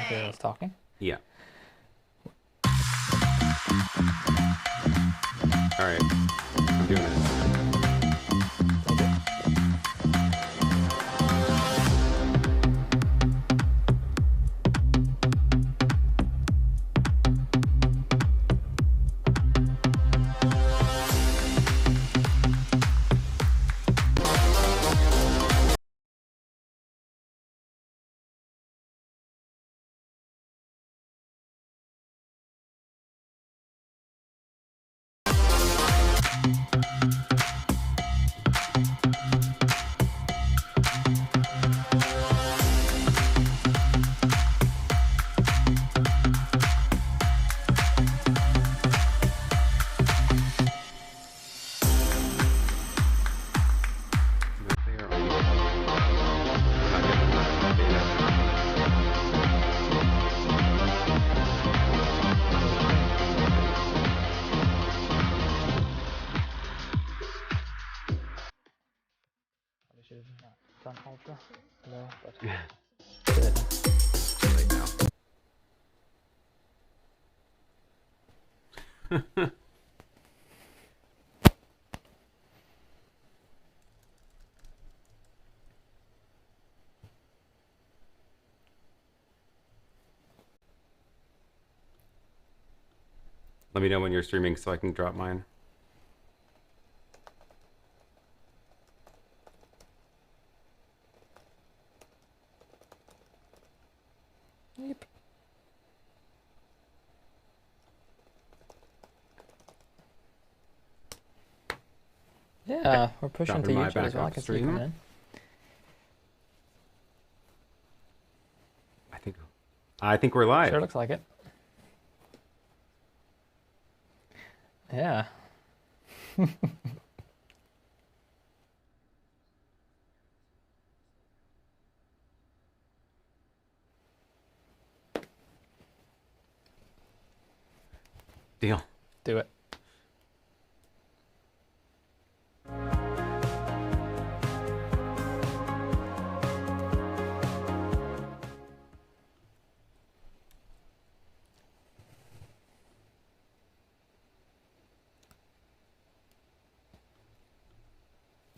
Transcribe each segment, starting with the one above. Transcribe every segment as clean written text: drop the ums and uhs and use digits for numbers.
who is talking. Yeah. All right. I'm doing it. Done ultra. No, but Too late now. Let me know when you're streaming so I can drop mine. Yep. Yeah, we're pushing to Dropping my YouTube as well. I backup can see you stream. coming in. I think we're live. Sure looks like it. Yeah. Deal. Do it.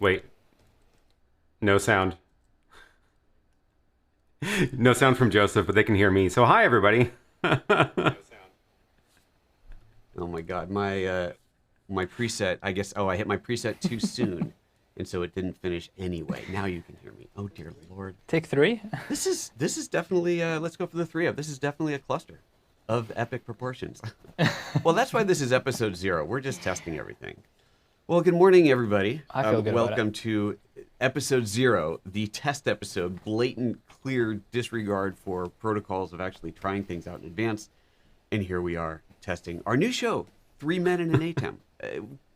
Wait. No sound. No sound from Joseph, but they can hear me. So hi, everybody. No sound. Oh my God, my preset. I guess. Oh, I hit my preset too soon, and so it didn't finish anyway. Now you can hear me. Oh dear Lord. Take 3. This is definitely. Let's go for the 3 of. This is definitely a cluster of epic proportions. Well, that's why this is episode 0. We're just testing everything. Well, good morning, everybody. I feel good about it. Welcome to episode 0, the test episode. Blatant, clear disregard for protocols of actually trying things out in advance. And here we are testing our new show, 3 Men and an ATEM,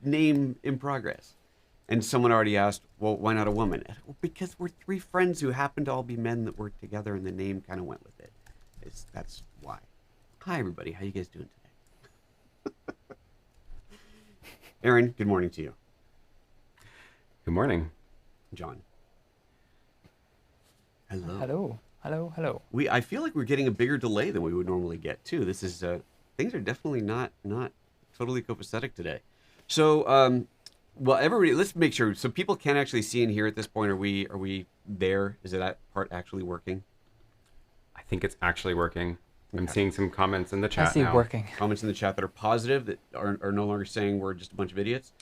name in progress. And someone already asked, well, why not a woman? Well, because we're 3 friends who happen to all be men that work together, and the name kind of went with it. That's why. Hi, everybody. How you guys doing today? Aaron, good morning to you. Good morning. John. Hello. Hello. Hello. Hello. I feel like we're getting a bigger delay than we would normally get too. This is things are definitely not totally copacetic today. So well, everybody, let's make sure so people can actually see and hear at this point. Are we there? Is that part actually working? I think it's actually working. I'm Okay. seeing some comments in the chat I see now. working. Comments in the chat that are positive that are no longer saying we're just a bunch of idiots.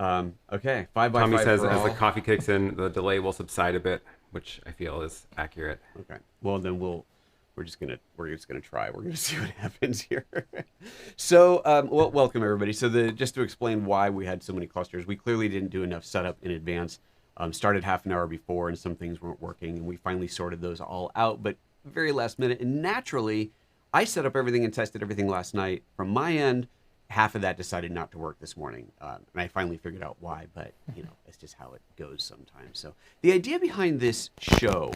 Okay, 5 by Tommy 5 says for as all. the coffee kicks in, the delay will subside a bit, which I feel is accurate. Okay. Well, then we're just gonna try. We're gonna see what happens here. So, well, welcome everybody. So, just to explain why we had so many clusters, we clearly didn't do enough setup in advance. Started half an hour before, and some things weren't working, and we finally sorted those all out. But very last minute, and naturally, I set up everything and tested everything last night. From my end, half of that decided not to work this morning, and I finally figured out why. But you know, it's just how it goes sometimes. So, the idea behind this show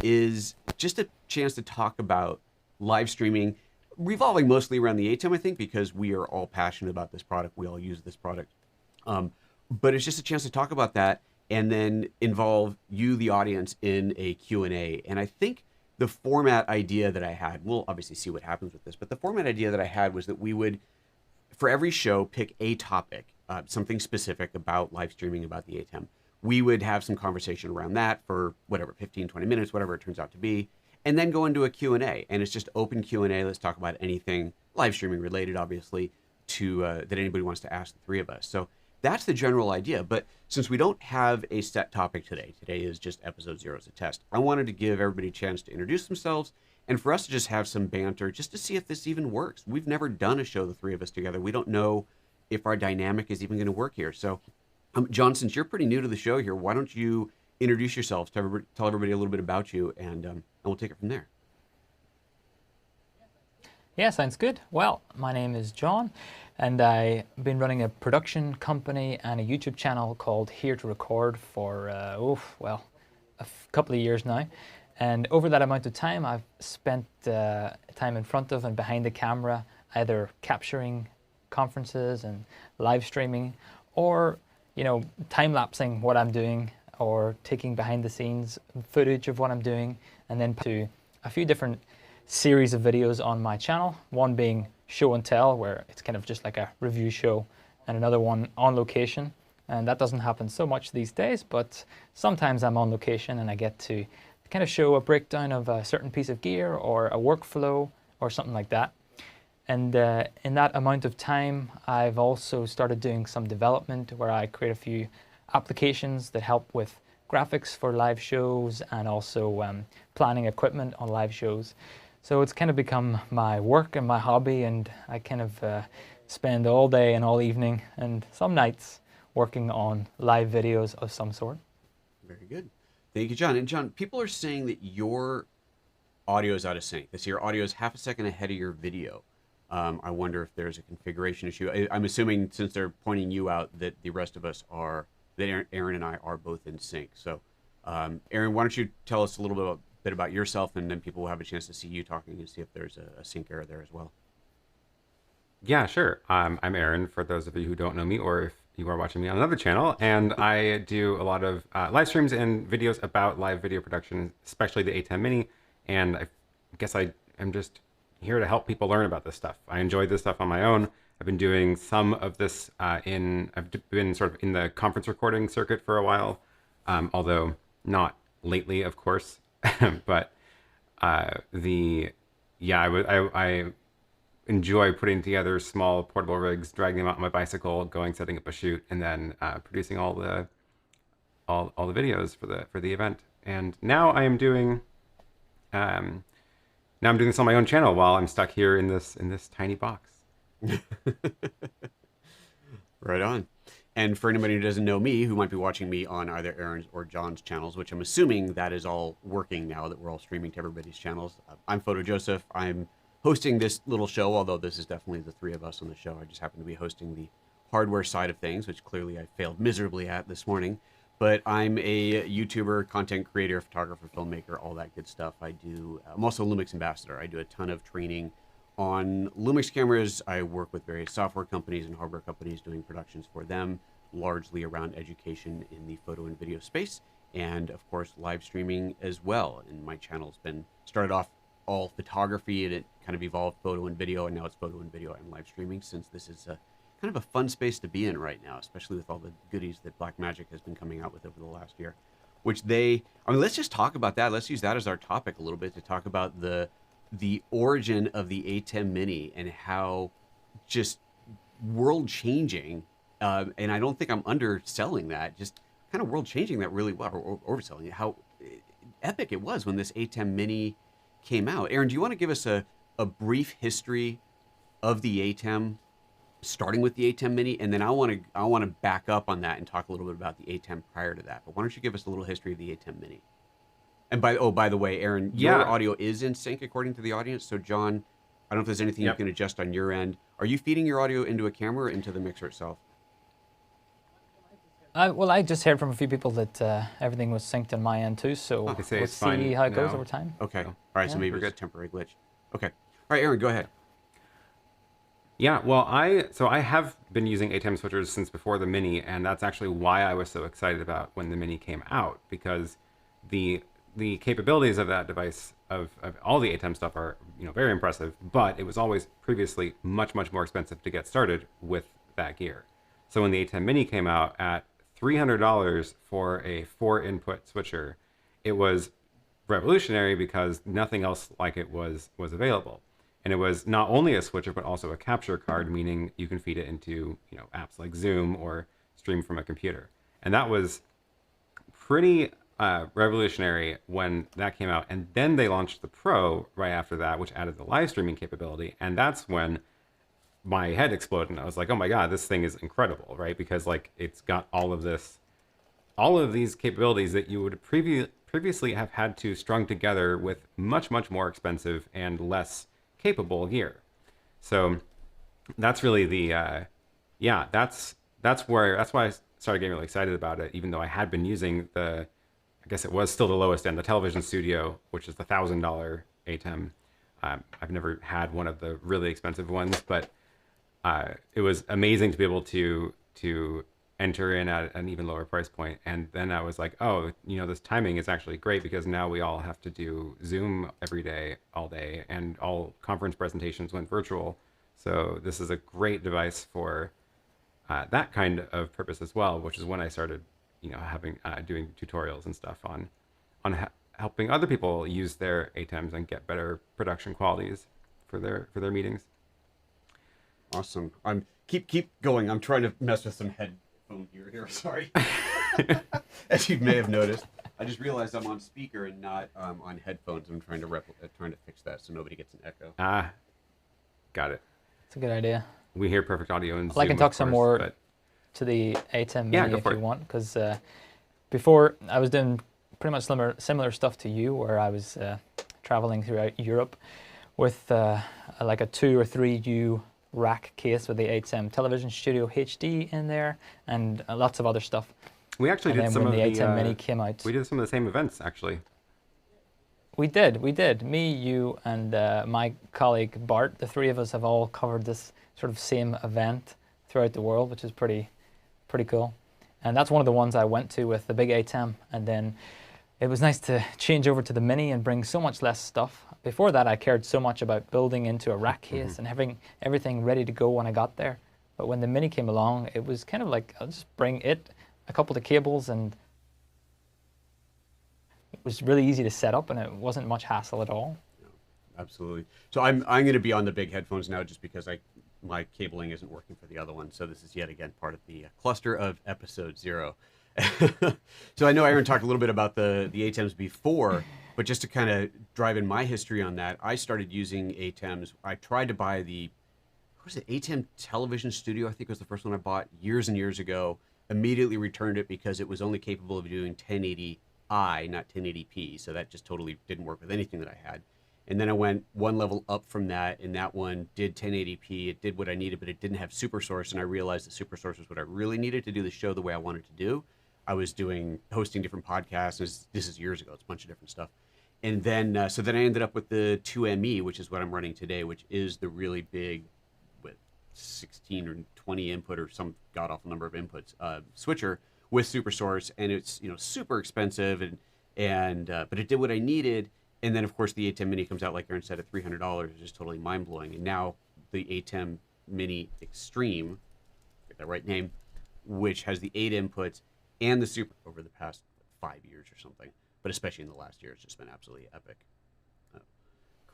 is just a chance to talk about live streaming, revolving mostly around the ATEM, I think, because we are all passionate about this product. We all use this product. But it's just a chance to talk about that and then involve you, the audience, in a Q&A. And I think the format idea that I had, we'll obviously see what happens with this, but the format idea that I had was that we would, for every show, pick a topic, something specific about live streaming, about the ATEM. We would have some conversation around that for whatever, 15, 20 minutes, whatever it turns out to be, and then go into a Q&A. And it's just open Q&A. Let's talk about anything live streaming related, obviously, to that anybody wants to ask the three of us. So that's the general idea. But since we don't have a set topic today is just episode 0 as a test, I wanted to give everybody a chance to introduce themselves and for us to just have some banter just to see if this even works. We've never done a show, the three of us together. We don't know if our dynamic is even going to work here. So, John, since you're pretty new to the show here, why don't you introduce yourself, tell everybody a little bit about you, and we'll take it from there. Yeah, sounds good. Well, my name is John, and I've been running a production company and a YouTube channel called Here to Record for, a couple of years now. And over that amount of time, I've spent time in front of and behind the camera, either capturing conferences and live streaming, or time-lapsing what I'm doing, or taking behind-the-scenes footage of what I'm doing, and then to a few different series of videos on my channel, one being show and tell, where it's kind of just like a review show, and another one on location. And that doesn't happen so much these days, but sometimes I'm on location and I get to kind of show a breakdown of a certain piece of gear or a workflow or something like that. And in that amount of time, I've also started doing some development where I create a few applications that help with graphics for live shows and also planning equipment on live shows. So it's kind of become my work and my hobby, and I kind of spend all day and all evening and some nights working on live videos of some sort. Very good. Thank you, John. And John, people are saying that your audio is out of sync. They say your audio is half a second ahead of your video. I wonder if there's a configuration issue. I'm assuming, since they're pointing you out, that the rest of us are, that Aaron and I are both in sync. So, Aaron, why don't you tell us a little bit about yourself, and then people will have a chance to see you talking and see if there's a sync error there as well. Yeah, sure. I'm Aaron, for those of you who don't know me, or if you are watching me on another channel, and I do a lot of live streams and videos about live video production, especially the ATEM Mini, and I guess I'm just here to help people learn about this stuff. I enjoy this stuff on my own. I've been doing some of this I've been sort of in the conference recording circuit for a while, although not lately, of course. But I enjoy putting together small portable rigs, dragging them out on my bicycle, going, setting up a shoot, and then producing all the videos for the event. And now I'm doing this on my own channel while I'm stuck here in this tiny box. Right on. And for anybody who doesn't know me, who might be watching me on either Aaron's or John's channels, which I'm assuming that is all working now that we're all streaming to everybody's channels. I'm PhotoJoseph. I'm hosting this little show, although this is definitely the three of us on the show. I just happen to be hosting the hardware side of things, which clearly I failed miserably at this morning. But I'm a YouTuber, content creator, photographer, filmmaker, all that good stuff. I'm also a Lumix ambassador. I do a ton of training on Lumix cameras. I work with various software companies and hardware companies doing productions for them, largely around education in the photo and video space, and of course live streaming as well. And my channel's been started off all photography, and it kind of evolved photo and video, and now it's photo and video and live streaming, since this is kind of a fun space to be in right now, especially with all the goodies that Blackmagic has been coming out with over the last year. Let's just talk about that. Let's use that as our topic a little bit to talk about the origin of the ATEM Mini and how just world-changing, and I don't think I'm underselling that, just kind of world-changing that really well, or overselling it, how epic it was when this ATEM Mini came out. Aaron, do you want to give us a brief history of the ATEM, starting with the ATEM Mini, and then I want to back up on that and talk a little bit about the ATEM prior to that. But why don't you give us a little history of the ATEM Mini? And by the way, Aaron, your audio is in sync according to the audience. So John, I don't know if there's anything you can adjust on your end. Are you feeding your audio into a camera or into the mixer itself? Well, I just heard from a few people that everything was synced on my end too, so we'll see how it goes over time. Okay. All right, so maybe it's a temporary glitch. Okay. All right, Aaron, go ahead. Yeah, well, I have been using ATEM switchers since before the Mini, and that's actually why I was so excited about when the Mini came out, because the capabilities of that device of all the ATEM stuff are very impressive, but it was always previously much more expensive to get started with that gear. So when the ATEM Mini came out at $300 for a 4-input switcher, it was revolutionary because nothing else like it was available. And it was not only a switcher but also a capture card, meaning you can feed it into apps like Zoom or stream from a computer. And that was pretty revolutionary when that came out. And then they launched the Pro right after that, which added the live streaming capability. And that's when my head exploded. And I was like, oh my God, this thing is incredible, right? Because like it's got all of these capabilities that you would previously have had to strung together with much more expensive and less capable gear. So that's really the that's why I started getting really excited about it, even though I had been using I guess it was still the lowest end, the Television Studio, which is the $1,000 ATEM. I've never had one of the really expensive ones, but it was amazing to be able to enter in at an even lower price point. And then I was like, oh, this timing is actually great because now we all have to do Zoom every day, all day, and all conference presentations went virtual. So this is a great device for that kind of purpose as well, which is when I started, doing tutorials and stuff on helping other people use their ATEMs and get better production qualities for their meetings. Awesome. Keep going. I'm trying to mess with some headphone gear here. Sorry. As you may have noticed, I just realized I'm on speaker and not on headphones. I'm trying to fix that so nobody gets an echo. Got it. It's a good idea. We hear perfect audio in Zoom. Well, I can talk some more to the ATEM Mini if you want, because before I was doing pretty much similar stuff to you, where I was traveling throughout Europe with like a 2 or 3U rack case with the ATEM Television Studio HD in there and lots of other stuff. We actually did some of the ATEM Mini came out. We did some of the same events actually. We did. Me, you, and my colleague Bart. The three of us have all covered this sort of same event throughout the world, which is pretty cool. And that's one of the ones I went to with the big ATEM. And then it was nice to change over to the Mini and bring so much less stuff. Before that, I cared so much about building into a rack case and having everything ready to go when I got there. But when the Mini came along, it was kind of like, I'll just bring it, a couple of cables, and it was really easy to set up, and it wasn't much hassle at all. Absolutely. So I'm going to be on the big headphones now just because my cabling isn't working for the other one. So this is yet again part of the cluster of episode 0. So I know Aaron talked a little bit about the ATEMs before, but just to kind of drive in my history on that, I started using ATEMs. I tried to buy ATEM Television Studio, I think was the first one I bought years and years ago. Immediately returned it because it was only capable of doing 1080i, not 1080p. So that just totally didn't work with anything that I had. And then I went one level up from that, and that one did 1080p. It did what I needed, but it didn't have SuperSource, and I realized that SuperSource was what I really needed to do the show the way I wanted to do. I was hosting different podcasts. This is years ago. It's a bunch of different stuff. And then, so then I ended up with the 2ME, which is what I'm running today, which is the really big, with 16 or 20 input or some god-awful number of inputs, switcher with SuperSource, and it's super expensive, but it did what I needed. And then, of course, the ATEM Mini comes out, like Aaron said, at $300. It's just totally mind-blowing. And now the ATEM Mini Extreme, get that right name, which has the 8 inputs and the Super over the past 5 years or something. But especially in the last year, it's just been absolutely epic.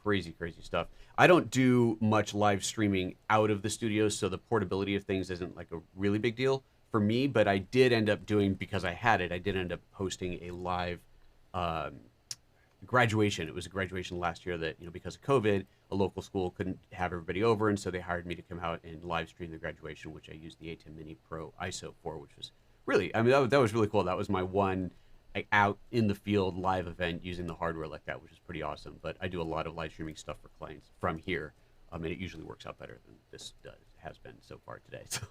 Crazy stuff. I don't do much live streaming out of the studio, so the portability of things isn't like a really big deal for me. But I did end up doing, because I did end up hosting a live graduation. It was a graduation last year that, because of COVID, a local school couldn't have everybody over, and so they hired me to come out and live stream the graduation, which I used the ATEM Mini Pro ISO for, which was really, that was really cool. That was my one out in the field live event using the hardware like that, which is pretty awesome. But I do a lot of live streaming stuff for clients from here, and it usually works out better than this has been so far today. So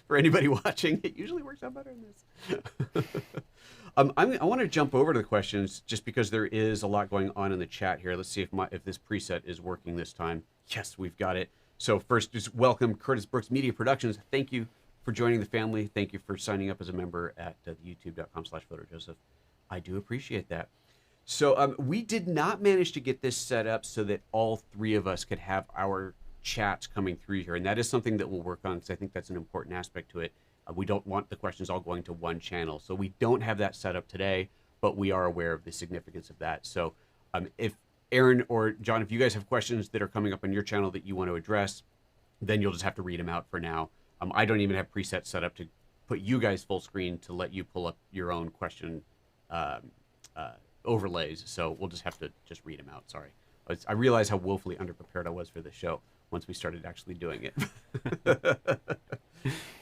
for anybody watching, it usually works out better than this. I want to jump over to the questions just because there is a lot going on in the chat here. Let's see if this preset is working this time. Yes, we've got it. So first, just welcome Curtis Brooks Media Productions. Thank you for joining the family. Thank you for signing up as a member at youtube.com/PhotoJoseph. I do appreciate that. So we did not manage to get this set up so that all three of us could have our chats coming through here. And that is something that we'll work on because I think that's an important aspect to it. We don't want the questions all going to one channel. So we don't have that set up today, but we are aware of the significance of that. So if Aaron or John, if you guys have questions that are coming up on your channel that you want to address, then you'll just have to read them out for now. I don't even have presets set up to put you guys full screen to let you pull up your own question overlays. So we'll just have to just read them out. Sorry. I realize how woefully underprepared I was for this show once we started actually doing it.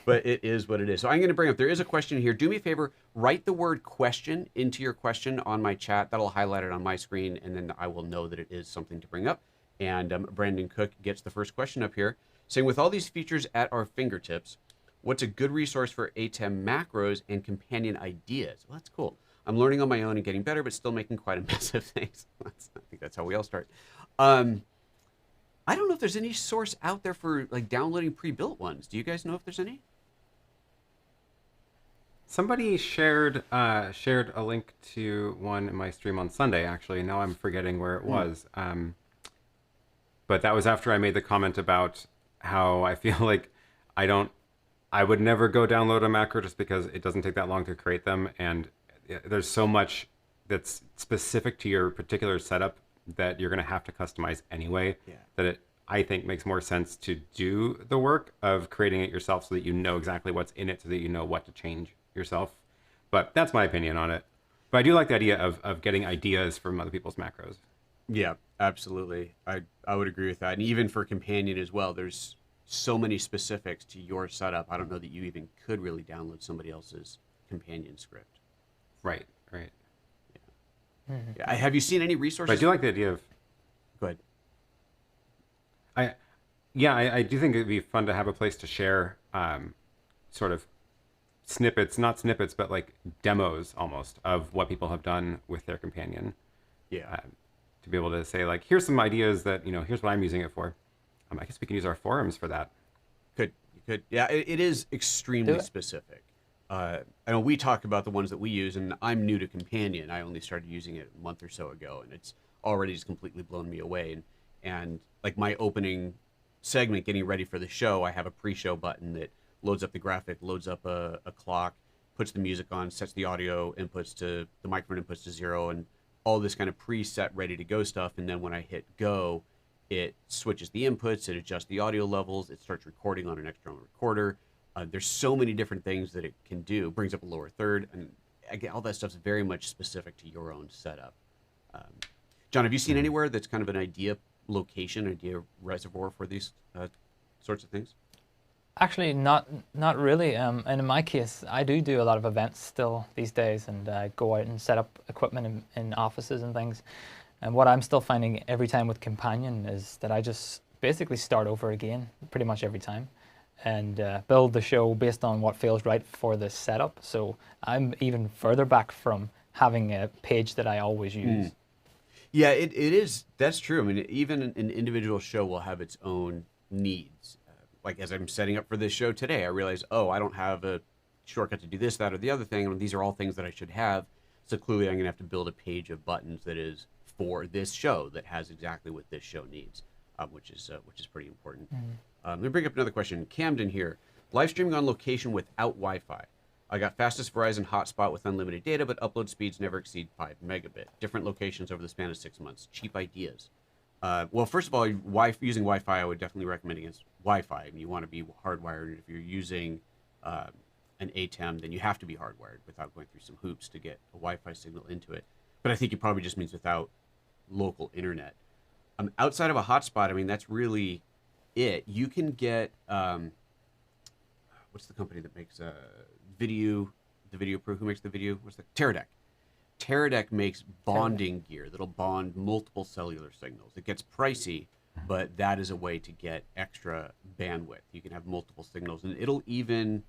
But it is what it is. So I'm going to bring up, there is a question here. Do me a favor, write the word question into your question on my chat. That'll highlight it on my screen, and then I will know that it is something to bring up. And Brandon Cook gets the first question up here, saying, with all these features at our fingertips, what's a good resource for ATEM macros and companion ideas? Well, that's cool. I'm learning on my own and getting better, but still making quite a mess of things. I think that's how we all start. I don't know if there's any source out there for like downloading pre-built ones. Do you guys know if there's any? Somebody shared a link to one in my stream on Sunday, actually. Now I'm forgetting where it was. But that was after I made the comment about how I feel like I would never go download a macro just because it doesn't take that long to create them. And there's so much that's specific to your particular setup that you're going to have to customize anyway, that it, I think, makes more sense to do the work of creating it yourself so that you know exactly what's in it so that you know what to change yourself. But that's my opinion on it. But I do like the idea of getting ideas from other people's macros. Yeah, absolutely. I would agree with that. And even for companion as well, there's so many specifics to your setup. I don't know that you even could really download somebody else's companion script. Right. Yeah. Yeah. Have you seen any resources? But I do like the idea of... Go ahead. I do think it'd be fun to have a place to share sort of snippets, not snippets, but like demos almost of what people have done with their companion. Yeah. To be able to say like, here's some ideas that, here's what I'm using it for. I guess we can use our forums for that. You could. Yeah, it is extremely specific. I know we talk about the ones that we use, and I'm new to companion. I only started using it a month or so ago, and it's already just completely blown me away. And like my opening segment, getting ready for the show, I have a pre-show button that loads up the graphic, loads up a clock, puts the music on, sets the audio inputs to the microphone inputs to 0, and all this kind of preset ready to go stuff. And then when I hit go, it switches the inputs, it adjusts the audio levels, it starts recording on an external recorder. There's so many different things that it can do. Brings up a lower third, and again, all that stuff's very much specific to your own setup. John, have you seen anywhere that's kind of an idea location, idea reservoir for these sorts of things? Actually, not really. And in my case, I do a lot of events still these days, and go out and set up equipment in offices and things. And what I'm still finding every time with Companion is that I just basically start over again pretty much every time, and build the show based on what feels right for the setup. So I'm even further back from having a page that I always use. Yeah, it is. That's true. I mean, even an individual show will have its own needs. Like as I'm setting up for this show today, I realized, I don't have a shortcut to do this, that, or the other thing. And these are all things that I should have. So clearly I'm going to have to build a page of buttons that is for this show that has exactly what this show needs, which is pretty important. Let me bring up another question. Camden here. Live streaming on location without Wi-Fi. I got fastest Verizon hotspot with unlimited data, but upload speeds never exceed 5 megabit. Different locations over the span of 6 months. Cheap ideas. Well, first of all, using Wi-Fi, I would definitely recommend against Wi-Fi. I mean, you want to be hardwired. If you're using an ATEM, then you have to be hardwired without going through some hoops to get a Wi-Fi signal into it. But I think it probably just means without local internet. Outside of a hotspot, I mean, that's really it. You can get, what's the company that makes the video pro, who makes the video? What's the HyperDeck? HyperDeck makes bonding gear that'll bond multiple cellular signals. It gets pricey, but that is a way to get extra bandwidth. You can have multiple signals, and it'll even,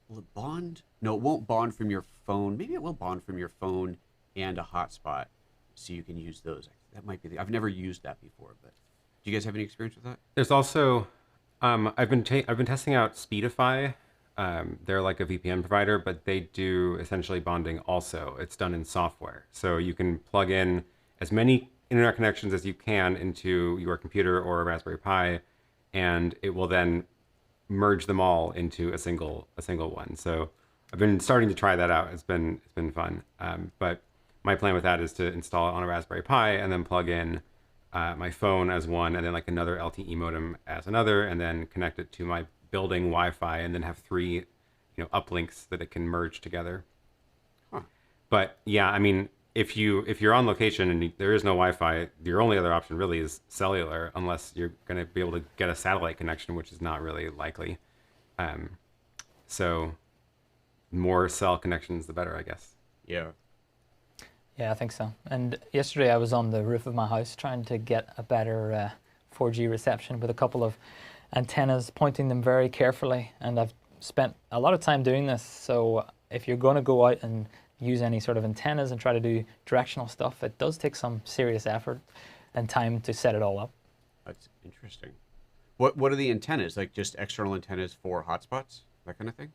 will it bond? No, it won't bond from your phone. Maybe it will bond from your phone and a hotspot, so you can use those. That might be I've never used that before, but do you guys have any experience with that? There's also, I've been testing out Speedify they're like a VPN provider, but they do essentially bonding also. It's done in software. So you can plug in as many internet connections as you can into your computer or a Raspberry Pi, and it will then merge them all into a single one. So I've been starting to try that out. It's been fun. But my plan with that is to install it on a Raspberry Pi and then plug in my phone as one, and then like another LTE modem as another, and then connect it to my building Wi-Fi, and then have three, uplinks that it can merge together. Huh. But yeah, I mean, if you're on location and there is no Wi-Fi, your only other option really is cellular, unless you're going to be able to get a satellite connection, which is not really likely. So more cell connections, the better, I guess. Yeah. Yeah, I think so. And yesterday I was on the roof of my house trying to get a better 4G reception with a couple of antennas, pointing them very carefully. And I've spent a lot of time doing this. So if you're going to go out and use any sort of antennas and try to do directional stuff, it does take some serious effort and time to set it all up. That's interesting. What are the antennas? Like just external antennas for hotspots, that kind of thing?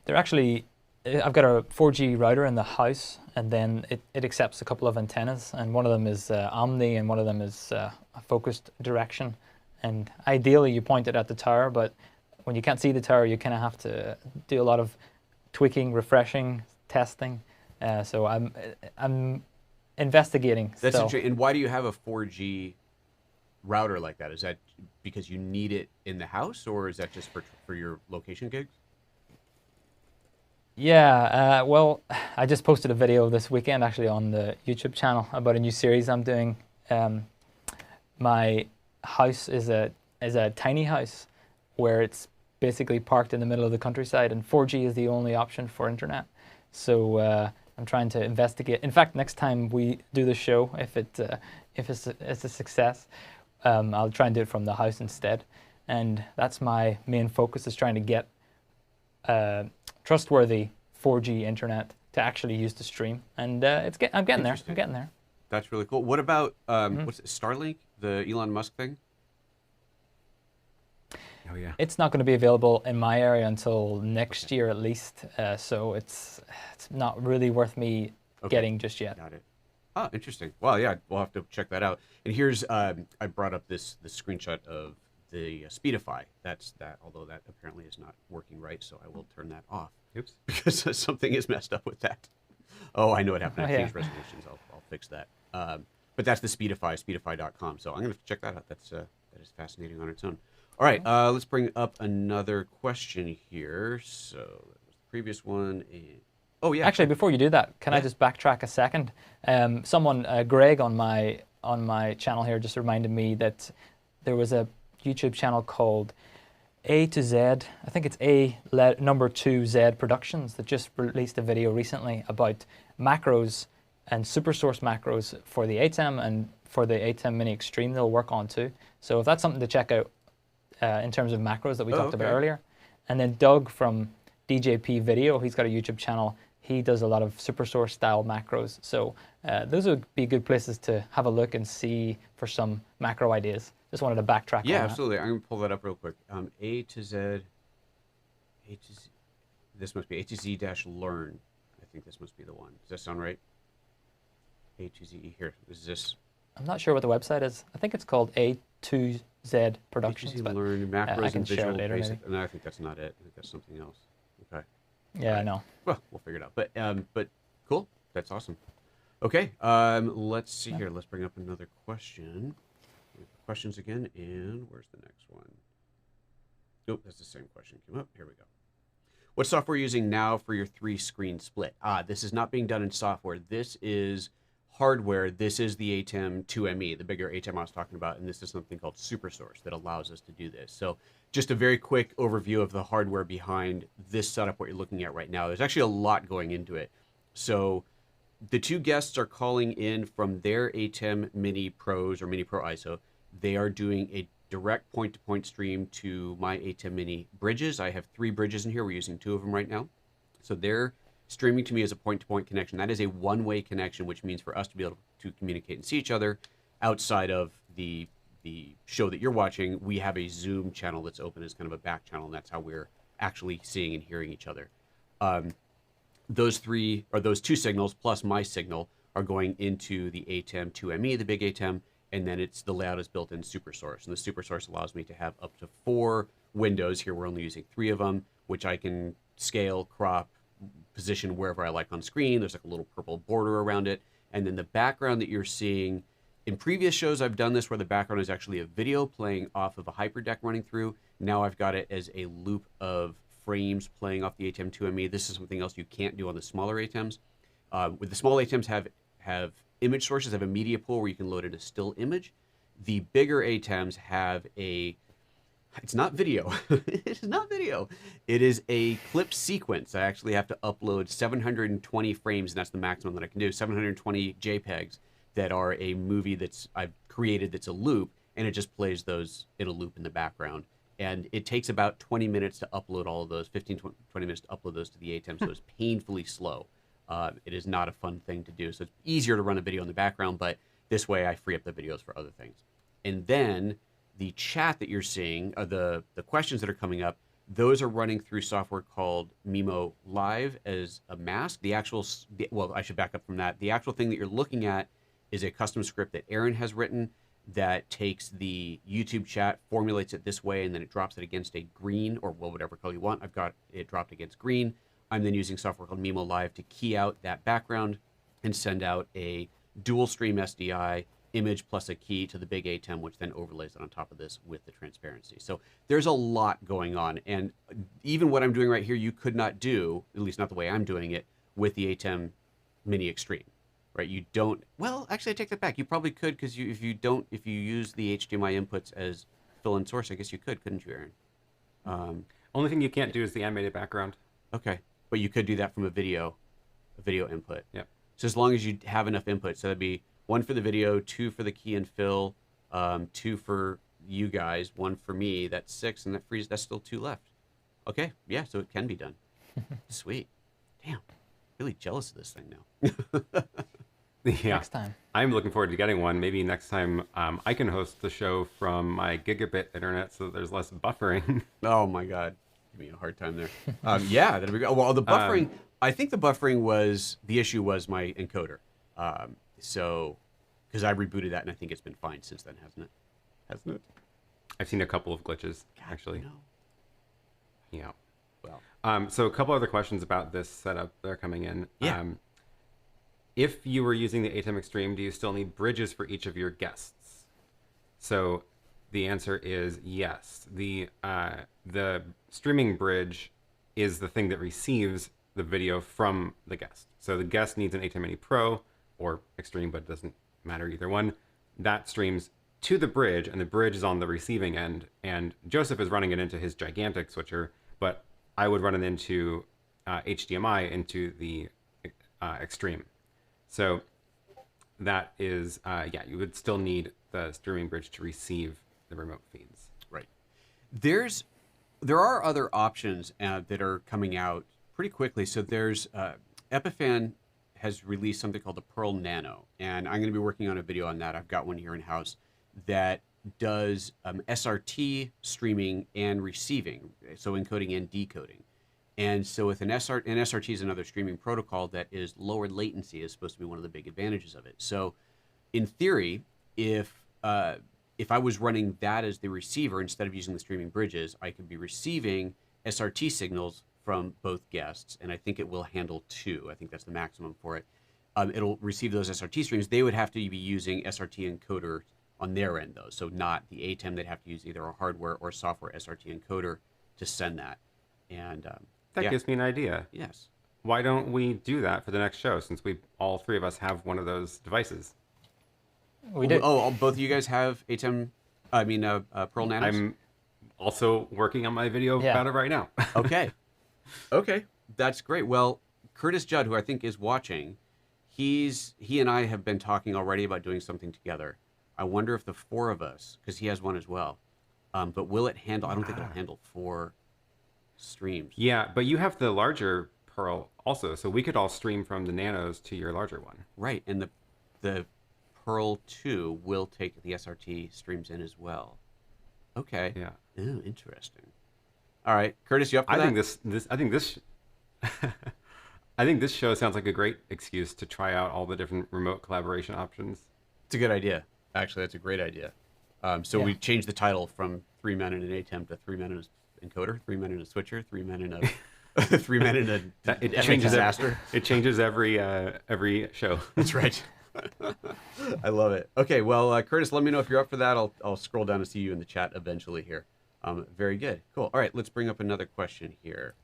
They're actually, I've got a 4G router in the house, and then it accepts a couple of antennas, and one of them is omni, and one of them is a focused direction. And ideally you point it at the tower, but when you can't see the tower, you kind of have to do a lot of tweaking, refreshing, testing. So I'm investigating. That's still. interesting. And why do you have a 4G router like that? Is that because you need it in the house, or is that just for your location gigs? Yeah, well, I just posted a video this weekend actually on the YouTube channel about a new series I'm doing. My house is a tiny house where it's basically parked in the middle of the countryside, and 4G is the only option for internet. So I'm trying to investigate. In fact, next time we do the show, if it's a success, I'll try and do it from the house instead. And that's my main focus, is trying to get trustworthy 4G internet to actually use to stream. And I'm getting there. I'm getting there. That's really cool. What about what's it, Starlink, the Elon Musk thing? Oh yeah. It's not going to be available in my area until next year at least. So it's not really worth me getting just yet. Got it. Oh, interesting. Well, yeah, we'll have to check that out. And here's I brought up this screenshot of the Speedify. That's that. Although that apparently is not working right, so I will turn that off. Oops. Because something is messed up with that. Oh, I know what happened. I yeah. changed resolutions. I'll fix that. But that's the Speedify, speedify.com. So I'm going to check that out. That is fascinating on its own. All right, let's bring up another question here. So that was the previous one. And, oh yeah. Actually, before you do that, can I just backtrack a second? Someone, Greg, on my channel here, just reminded me that there was a YouTube channel called A2Z. I think it's number 2Z Productions that just released a video recently about macros and SuperSource macros for the ATEM and for the ATEM Mini Extreme they'll work on too. So if that's something to check out in terms of macros that we talked about earlier. And then Doug from DJP Video, he's got a YouTube channel. He does a lot of SuperSource style macros. So those would be good places to have a look and see for some macro ideas. Just wanted to backtrack on that. Absolutely. I'm going to pull that up real quick. A to Z, this must be A to Z dash learn. I think this must be the one. Does that sound right? A to Z, here. Is this? I'm not sure what the website is. I think it's called A2Z Productions. A to Z but, learn, macros I can and share visual it later, basic. maybe. No, I think that's not it. I think that's something else. Okay. Yeah, I know. Well, we'll figure it out. But cool. That's awesome. Okay. Let's see here. Let's bring up another question. Questions again, and where's the next one? Nope, that's the same question. Came up. Here we go. What software are you using now for your 3-screen split? This is not being done in software. This is hardware. This is the ATEM 2ME, the bigger ATEM I was talking about, and this is something called SuperSource that allows us to do this. So just a very quick overview of the hardware behind this setup, what you're looking at right now. There's actually a lot going into it. So the two guests are calling in from their ATEM Mini Pros or Mini Pro ISO. They are doing a direct point-to-point stream to my ATEM Mini bridges. I have 3 bridges in here. We're using 2 of them right now. So they're streaming to me as a point-to-point connection. That is a one-way connection, which means for us to be able to communicate and see each other outside of the the show that you're watching, we have a Zoom channel that's open as kind of a back channel, and that's how we're actually seeing and hearing each other. Those two signals plus my signal are going into the ATEM 2ME, the big ATEM, and then the layout is built in SuperSource. And the SuperSource allows me to have up to 4 windows. Here we're only using 3 of them, which I can scale, crop, position wherever I like on screen. There's like a little purple border around it. And then the background that you're seeing, in previous shows I've done this where the background is actually a video playing off of a HyperDeck running through. Now I've got it as a loop of frames playing off the ATEM 2ME. This is something else you can't do on the smaller ATEMs. With the small ATEMs have image sources, have a media pool where you can load in a still image. The bigger ATEMs have it's not video. It is not video. It is a clip sequence. I actually have to upload 720 frames, and that's the maximum that I can do. 720 JPEGs that are a movie I've created that's a loop, and it just plays those in a loop in the background. And it takes about 20 minutes to upload all of those, 15, 20 minutes to upload those to the ATEM, so it's painfully slow. It is not a fun thing to do. So it's easier to run a video in the background, but this way I free up the videos for other things. And then the chat that you're seeing, the questions that are coming up, those are running through software called Mimo Live as a mask. Well, I should back up from that. The actual thing that you're looking at is a custom script that Aaron has written that takes the YouTube chat, formulates it this way, and then it drops it against a green, or whatever color you want. I've got it dropped against green. I'm then using software called Mimo Live to key out that background and send out a dual stream SDI image plus a key to the big ATEM, which then overlays it on top of this with the transparency. So there's a lot going on. And even what I'm doing right here, you could not do, at least not the way I'm doing it, with the ATEM Mini Extreme, right? You don't, well, actually I take that back. You probably could, because if you use the HDMI inputs as fill-in source, I guess you could, couldn't you, Aaron? Only thing you can't do is the animated background. Okay. But you could do that from a video input. Yep. So as long as you have enough input, so that'd be 1 for the video, 2 for the key and fill, 2 for you guys, 1 for me. That's 6, and that's still 2 left. Okay, yeah, so it can be done. Sweet. Damn, really jealous of this thing now. Yeah. Next time. I'm looking forward to getting one. Maybe next time I can host the show from my gigabit internet so that there's less buffering. Oh my God. Give me a hard time there. Yeah, that'd be great. Well, the buffering, I think the buffering the issue was my encoder. So, because I rebooted that and I think it's been fine since then, hasn't it? Hasn't it? I've seen a couple of glitches, actually. No. Yeah. Well. So a couple other questions about this setup that are coming in. Yeah. If you were using the ATEM Extreme, do you still need bridges for each of your guests? So the answer is yes. The streaming bridge is the thing that receives the video from the guest. So the guest needs an ATEM Mini Pro or Extreme, but it doesn't matter either one. That streams to the bridge, and the bridge is on the receiving end. And Joseph is running it into his gigantic switcher, but I would run it into HDMI into the Extreme. So that is, you would still need the streaming bridge to receive the remote feeds. Right. There are other options that are coming out pretty quickly. So there's Epiphan has released something called the Pearl Nano, and I'm going to be working on a video on that. I've got one here in house that does SRT streaming and receiving, so encoding and decoding. And so with SRT is another streaming protocol that is lower latency, is supposed to be one of the big advantages of it. So in theory, if I was running that as the receiver instead of using the streaming bridges, I could be receiving SRT signals from both guests, and I think it will handle 2. I think that's the maximum for it. It'll receive those SRT streams. They would have to be using SRT encoder on their end, though, so not the ATEM. They'd have to use either a hardware or software SRT encoder to send that. And that gives me an idea. Yes. Why don't we do that for the next show, since all 3 of us have one of those devices? We did. Oh, both of you guys have ATEM, Pearl Nanos? I'm also working on my video about it right now. Okay. Okay, that's great. Well, Curtis Judd, who I think is watching, he and I have been talking already about doing something together. I wonder if the 4 of us, because he has one as well, but will it handle, I don't think it'll handle 4 streams. Yeah, but you have the larger Pearl also, so we could all stream from the Nanos to your larger one. Right, and the Pearl 2 will take the SRT streams in as well. Okay. Yeah. Oh, interesting. All right, Curtis, you up for that? I think this I think this show sounds like a great excuse to try out all the different remote collaboration options. It's a good idea. Actually, that's a great idea. So Yeah. we changed the title from 3 Men in an ATEM to 3 Men in a Encoder, 3 Men in a Switcher, 3 Men in a 3 Men in a It epic changes disaster. It changes every show. That's right. I love it. Okay, well, Curtis, let me know if you're up for that. I'll scroll down to see you in the chat eventually here. Very good. Cool. All right, let's bring up another question here.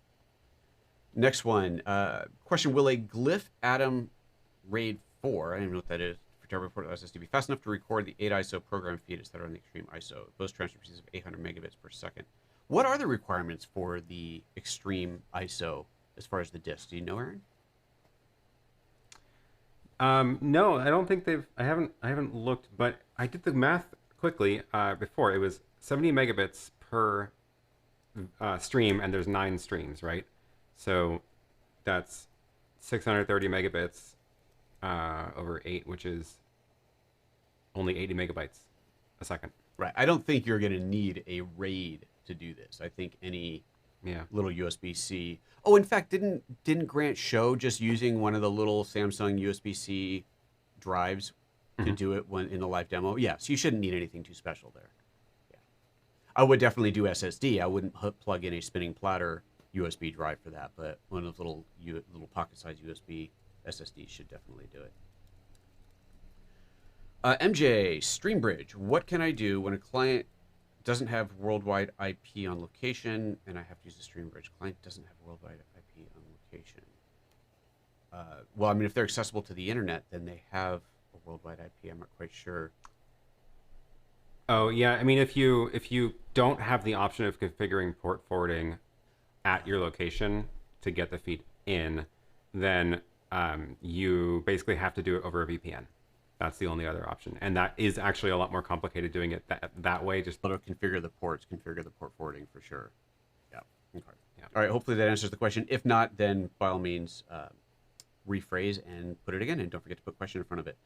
Next one. Question: will a Glyph Atom RAID 4, I don't even know what that is, for teleport SSD be fast enough to record the 8 ISO program feed instead on the extreme ISO? Those transfer speeds of 800 megabits per second. What are the requirements for the extreme ISO as far as the disk? Do you know, Aaron? No, I don't think I haven't looked, but I did the math quickly before. It was 70 megabits per stream, and there's 9 streams, right? So that's 630 megabits over 8, which is only 80 megabytes a second. Right. I don't think you're going to need a RAID to do this. I think any little USB-C. Oh, in fact, didn't Grant show just using one of the little Samsung USB-C drives to do it when in the live demo? Yeah, so you shouldn't need anything too special there. Yeah. I would definitely do SSD. I wouldn't plug in a spinning platter USB drive for that, but one of those little pocket-sized USB SSDs should definitely do it. MJ, StreamBridge, what can I do when a client doesn't have worldwide IP on location and I have to use the StreamBridge? Client doesn't have worldwide IP on location. Well, I mean, if they're accessible to the internet, then they have a worldwide IP. I'm not quite sure. Oh yeah, I mean, if you don't have the option of configuring port forwarding at your location to get the feed in, then you basically have to do it over a VPN. That's the only other option, and that is actually a lot more complicated doing it that way. Just But configure the ports, configure the port forwarding for sure. Yeah. Okay. Yeah. All right. Hopefully that answers the question. If not, then by all means, rephrase and put it again, and don't forget to put question in front of it.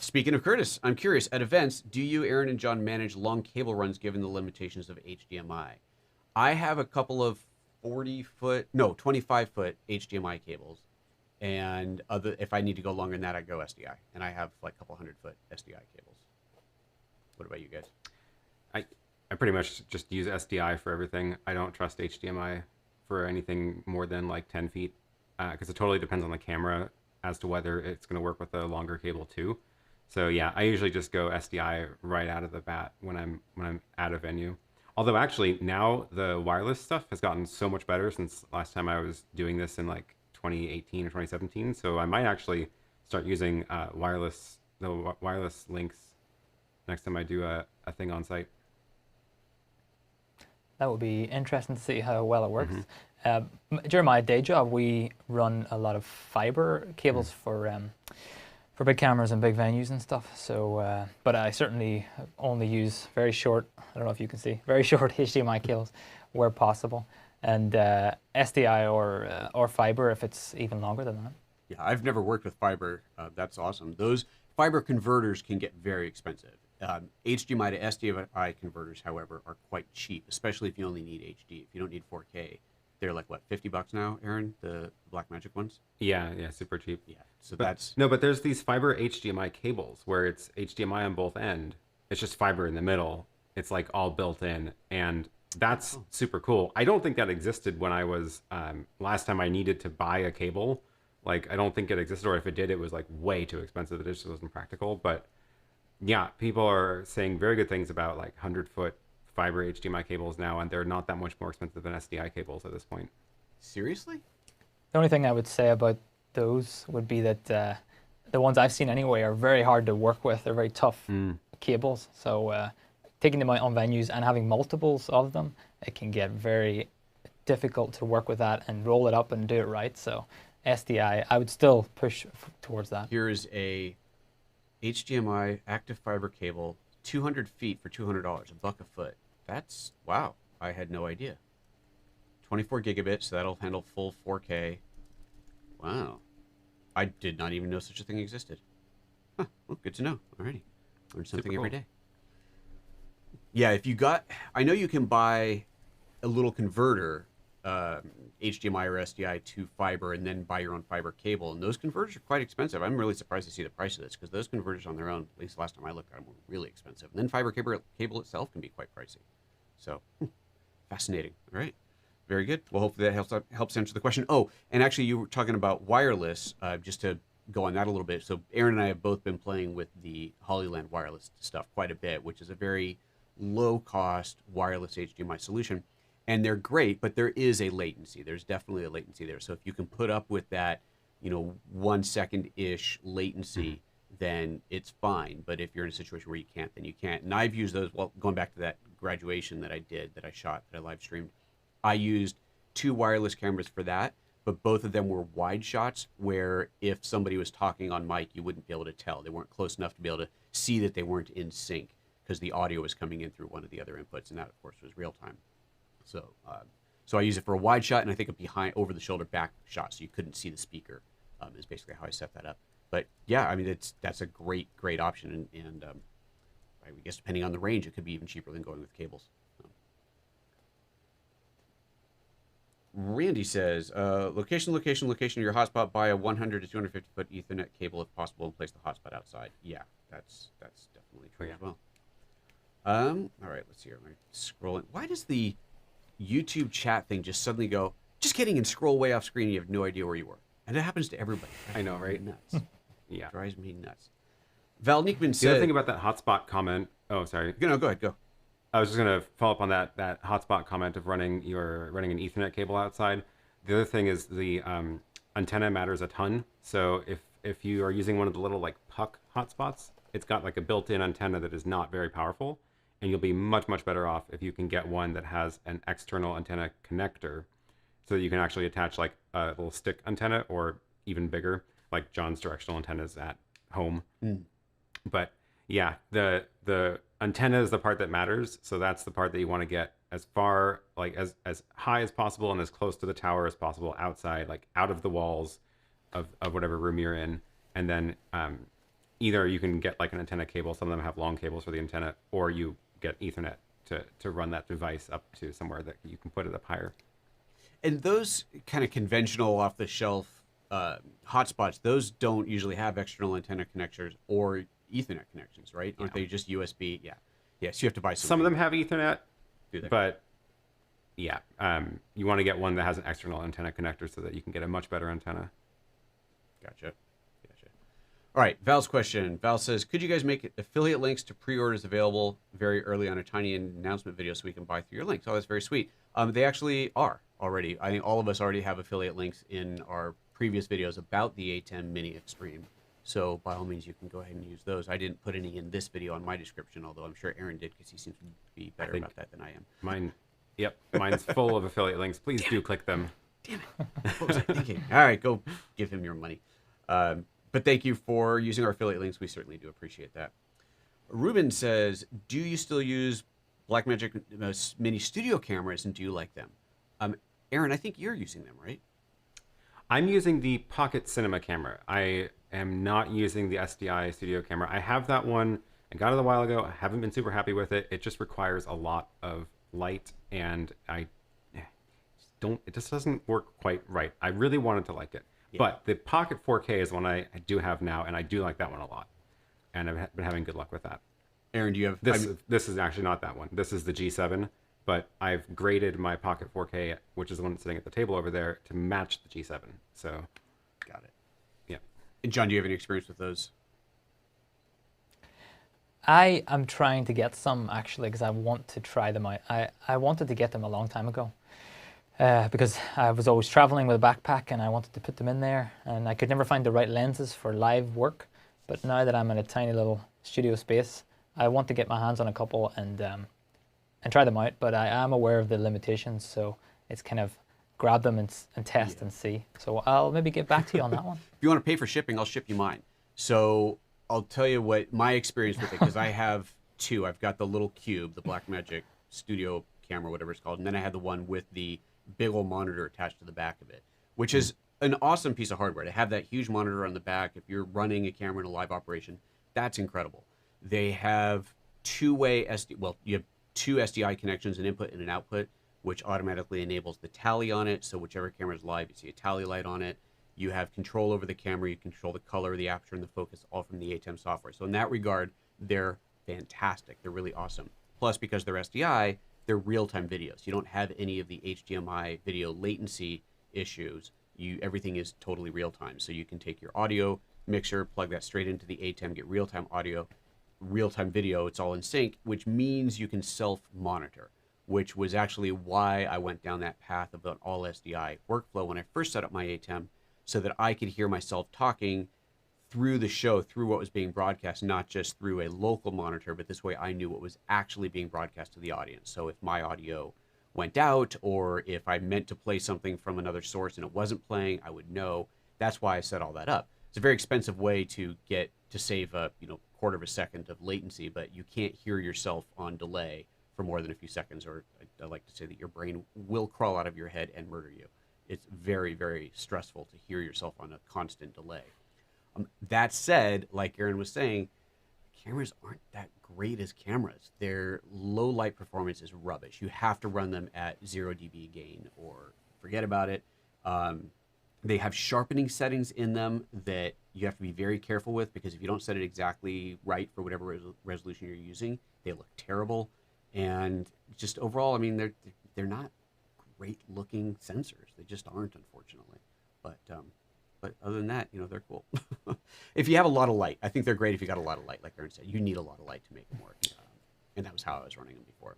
Speaking of Curtis, I'm curious. At events, do you, Aaron, and John manage long cable runs given the limitations of HDMI? I have a couple of 25-foot HDMI cables. And if I need to go longer than that, I go SDI. And I have like a couple 100-foot SDI cables. What about you guys? I pretty much just use SDI for everything. I don't trust HDMI for anything more than like 10 feet because it totally depends on the camera as to whether it's going to work with a longer cable too. So yeah, I usually just go SDI right out of the bat when I'm at a venue. Although actually now the wireless stuff has gotten so much better since last time I was doing this in like 2018 or 2017, so I might actually start using wireless links next time I do a thing on site. That would be interesting to see how well it works. During my day job, we run a lot of fiber cables for big cameras and big venues and stuff. So, but I certainly only use very short. I don't know if you can see very short HDMI cables where possible. And SDI or fiber if it's even longer than that. Yeah, I've never worked with fiber. That's awesome. Those fiber converters can get very expensive. HDMI to SDI converters, however, are quite cheap, especially if you only need HD. If you don't need 4K, they're like what, $50 now, Aaron? The Blackmagic ones? Yeah, super cheap. Yeah. So but there's these fiber HDMI cables where it's HDMI on both ends. It's just fiber in the middle. It's like all built in, and that's super cool. I don't think that existed when I was last time I needed to buy a cable. Like, I don't think it existed, or if it did, it was like way too expensive. It just wasn't practical. But yeah, people are saying very good things about like 100-foot fiber HDMI cables now, and they're not that much more expensive than SDI cables at this point. Seriously? The only thing I would say about those would be that the ones I've seen anyway are very hard to work with. They're very tough cables. So taking them out on venues and having multiples of them, it can get very difficult to work with that and roll it up and do it right. So SDI, I would still push towards that. Here's a HDMI active fiber cable, 200 feet for $200, $1 a foot. That's, wow, I had no idea. 24 gigabits, so that'll handle full 4K. Wow. I did not even know such a thing existed. Huh, well, good to know. Alrighty. Learn something Super every cool. day. Yeah, if you got, I know you can buy a little converter, HDMI or SDI to fiber, and then buy your own fiber cable. And those converters are quite expensive. I'm really surprised to see the price of this because those converters on their own, at least last time I looked at them, were really expensive. And then fiber cable itself can be quite pricey. So, fascinating. All right. Very good. Well, hopefully that helps answer the question. Oh, and actually, you were talking about wireless. Just to go on that a little bit. So, Aaron and I have both been playing with the Hollyland wireless stuff quite a bit, which is a very low-cost wireless HDMI solution. And they're great, but there is a latency. There's definitely a latency there. So if you can put up with that, 1 second-ish latency, then it's fine. But if you're in a situation where you can't, then you can't. And I've used those, well, going back to that graduation that I did, that I shot, that I live streamed, I used 2 wireless cameras for that, but both of them were wide shots where if somebody was talking on mic, you wouldn't be able to tell. They weren't close enough to be able to see that they weren't in sync because the audio was coming in through one of the other inputs, and that, of course, was real time. So, so I use it for a wide shot, and I think a behind, over-the-shoulder back shot, so you couldn't see the speaker. Is basically how I set that up. But yeah, I mean, that's a great option, and I guess depending on the range, it could be even cheaper than going with cables. Randy says, location of your hotspot. Buy a 100 to 250 foot Ethernet cable if possible, and place the hotspot outside. Yeah, that's definitely true as well. All right, let's see here. I'm scrolling. Why does the YouTube chat thing just suddenly go, just kidding, and scroll way off screen and you have no idea where you were? And it happens to everybody. I know, right? Nuts. Yeah. Drives me nuts. Val Nickman The said... other thing about that hotspot comment... Oh, sorry. No, go ahead, go. I was just going to follow up on that hotspot comment of running an Ethernet cable outside. The other thing is the antenna matters a ton. So if you are using one of the little like puck hotspots, it's got like a built-in antenna that is not very powerful, and you'll be much better off if you can get one that has an external antenna connector, so that you can actually attach like a little stick antenna or even bigger, like John's directional antennas at home. But yeah, the antenna is the part that matters. So that's the part that you want to get as far, like as high as possible and as close to the tower as possible outside, like out of the walls of whatever room you're in. And then either you can get like an antenna cable, some of them have long cables for the antenna, or you get Ethernet to run that device up to somewhere that you can put it up higher. And those kind of conventional off-the-shelf hotspots, those don't usually have external antenna connectors or Ethernet connections, right? Aren't they just USB? Yeah. Yeah, so you have to buy some of them have Ethernet, do they? but yeah, you want to get one that has an external antenna connector so that you can get a much better antenna. Gotcha. All right, Val's question. Val says, could you guys make affiliate links to pre-orders available very early on a tiny announcement video so we can buy through your links? Oh, that's very sweet. They actually are already. I think all of us already have affiliate links in our previous videos about the ATEM Mini Extreme. So by all means, you can go ahead and use those. I didn't put any in this video on my description, although I'm sure Aaron did because he seems to be better about that than I am. Mine's full of affiliate links. Please do click them. Damn it. What was I thinking? All right, go give him your money. But thank you for using our affiliate links. We certainly do appreciate that. Ruben says, do you still use Blackmagic Mini Studio cameras, and do you like them? Aaron, I think you're using them, right? I'm using the Pocket Cinema camera. I am not using the SDI Studio camera. I have that one. I got it a while ago. I haven't been super happy with it. It just requires a lot of light, and it just doesn't work quite right. I really wanted to like it. Yeah. But the Pocket 4K is one I do have now, and I do like that one a lot. And I've been having good luck with that. Aaron, do you have... This is actually not that one. This is the G7, but I've graded my Pocket 4K, which is the one that's sitting at the table over there, to match the G7. So, got it. Yeah. And John, do you have any experience with those? I am trying to get some, actually, because I want to try them out. I wanted to get them a long time ago. Because I was always traveling with a backpack and I wanted to put them in there, and I could never find the right lenses for live work. But now that I'm in a tiny little studio space, I want to get my hands on a couple and try them out. But I am aware of the limitations, so it's kind of grab them and test and see. So I'll maybe get back to you on that one. If you want to pay for shipping, I'll ship you mine. So I'll tell you what my experience with it, because I have two. I've got the little cube, the Blackmagic Studio camera, whatever it's called, and then I had the one with the big old monitor attached to the back of it, which is an awesome piece of hardware to have that huge monitor on the back if you're running a camera in a live operation. That's incredible. They have two-way SD. Well, you have two SDI connections, an input and an output, which automatically enables the tally on it. So whichever camera is live, you see a tally light on it. You have control over the camera. You control the color, the aperture, and the focus, all from the ATEM software. So in that regard, they're fantastic. They're really awesome. Plus, because they're SDI, they're real-time videos. You don't have any of the HDMI video latency issues. Everything is totally real-time. So you can take your audio mixer, plug that straight into the ATEM, get real-time audio, real-time video. It's all in sync, which means you can self-monitor, which was actually why I went down that path of an all SDI workflow when I first set up my ATEM, so that I could hear myself talking through the show, through what was being broadcast, not just through a local monitor, but this way I knew what was actually being broadcast to the audience. So if my audio went out, or if I meant to play something from another source and it wasn't playing, I would know. That's why I set all that up. It's a very expensive way to save a quarter of a second of latency, but you can't hear yourself on delay for more than a few seconds, or I like to say that your brain will crawl out of your head and murder you. It's very, very stressful to hear yourself on a constant delay. That said, like Aaron was saying, cameras aren't that great as cameras. Their low light performance is rubbish. You have to run them at 0 dB gain or forget about it. They have sharpening settings in them that you have to be very careful with, because if you don't set it exactly right for whatever resolution you're using, they look terrible. And just overall, I mean, they're not great looking sensors. They just aren't, unfortunately. But other than that, they're cool. If you have a lot of light, I think they're great if you got a lot of light. Like Aaron said, you need a lot of light to make them work. And that was how I was running them before.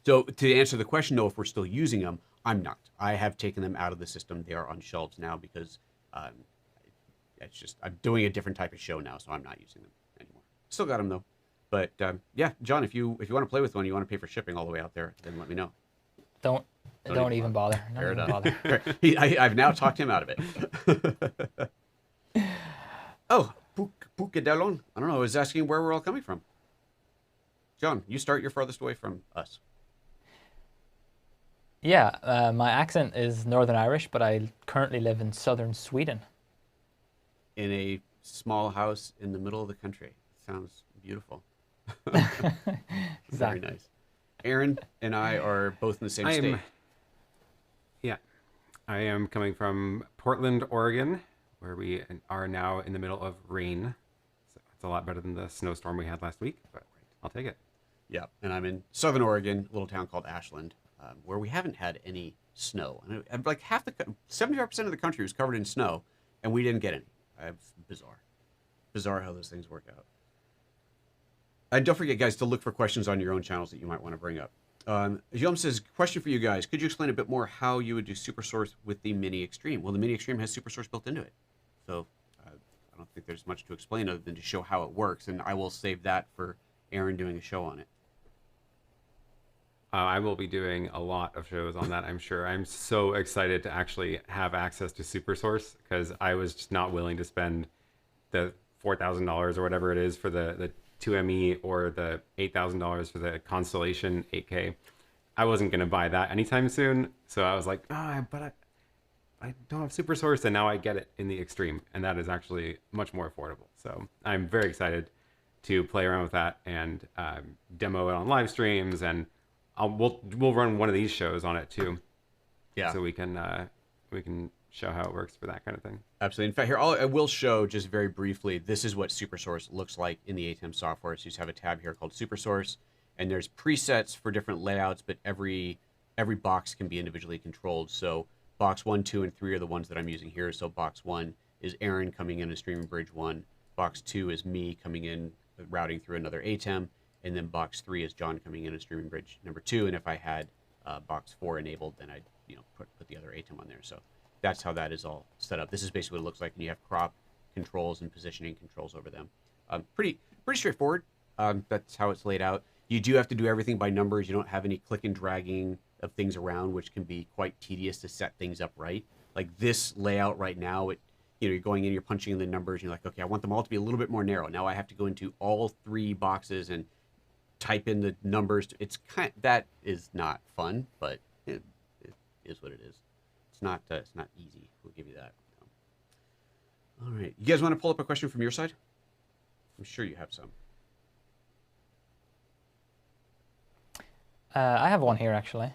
So to answer the question, though, if we're still using them, I'm not. I have taken them out of the system. They are on shelves now because it's just, I'm doing a different type of show now, so I'm not using them anymore. Still got them, though. But yeah, John, if you want to play with one, you want to pay for shipping all the way out there, then let me know. Don't even bother. Fair enough. Bother. I've now talked him out of it. Oh, Pukadelon. I don't know. I was asking where we're all coming from. John, you start. You're farthest away from us. Yeah, my accent is Northern Irish, but I currently live in southern Sweden. In a small house in the middle of the country. Sounds beautiful. Exactly. Very nice. Aaron and I are both in the same state. Yeah. I am coming from Portland, Oregon, where we are now in the middle of rain. So it's a lot better than the snowstorm we had last week, but I'll take it. Yeah, and I'm in southern Oregon, a little town called Ashland, where we haven't had any snow. And like 75% of the country was covered in snow, and we didn't get any. Bizarre. Bizarre how those things work out. And don't forget, guys, to look for questions on your own channels that you might want to bring up. Jom says, question for you guys. Could you explain a bit more how you would do SuperSource with the Mini Extreme? Well, the Mini Extreme has SuperSource built into it. So I don't think there's much to explain other than to show how it works. And I will save that for Aaron doing a show on it. I will be doing a lot of shows on that, I'm sure. I'm so excited to actually have access to SuperSource, because I was just not willing to spend the $4,000 or whatever it is for the 2ME or the $8,000 for the Constellation 8K. I wasn't going to buy that anytime soon. So I was like, but I don't have SuperSource, and now I get it in the Extreme, and that is actually much more affordable. So I'm very excited to play around with that and demo it on live streams, and we'll run one of these shows on it too. Yeah. So we can show how it works for that kind of thing. Absolutely. In fact, here I will show just very briefly. This is what SuperSource looks like in the ATEM software. So you just have a tab here called SuperSource, and there's presets for different layouts, but every box can be individually controlled. So box 1, 2, and 3 are the ones that I'm using here. So box 1 is Aaron coming in and StreamBridge 1. Box 2 is me coming in, routing through another ATEM. And then box 3 is John coming in and StreamBridge number 2. And if I had box 4 enabled, then I'd put the other ATEM on there. So that's how that is all set up. This is basically what it looks like, and you have crop controls and positioning controls over them. Pretty straightforward. That's how it's laid out. You do have to do everything by numbers. You don't have any click and dragging of things around, which can be quite tedious to set things up right. Like this layout right now, you're going in, you're punching in the numbers, and you're like, okay, I want them all to be a little bit more narrow. Now I have to go into all 3 boxes and type in the numbers. That is not fun, but it is what it is. It's not easy. We'll give you that. All right, you guys want to pull up a question from your side? I'm sure you have some. I have one here actually,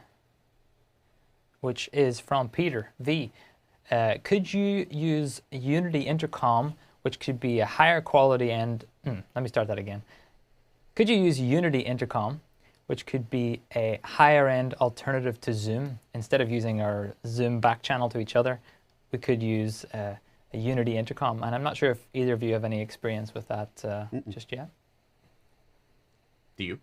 which is from Peter V. Could you use Unity intercom, which could be a higher quality and let me start that again. Could you use Unity intercom, which could be a higher end alternative to Zoom? Instead of using our Zoom back channel to each other, we could use a Unity intercom. And I'm not sure if either of you have any experience with that just yet. Do you?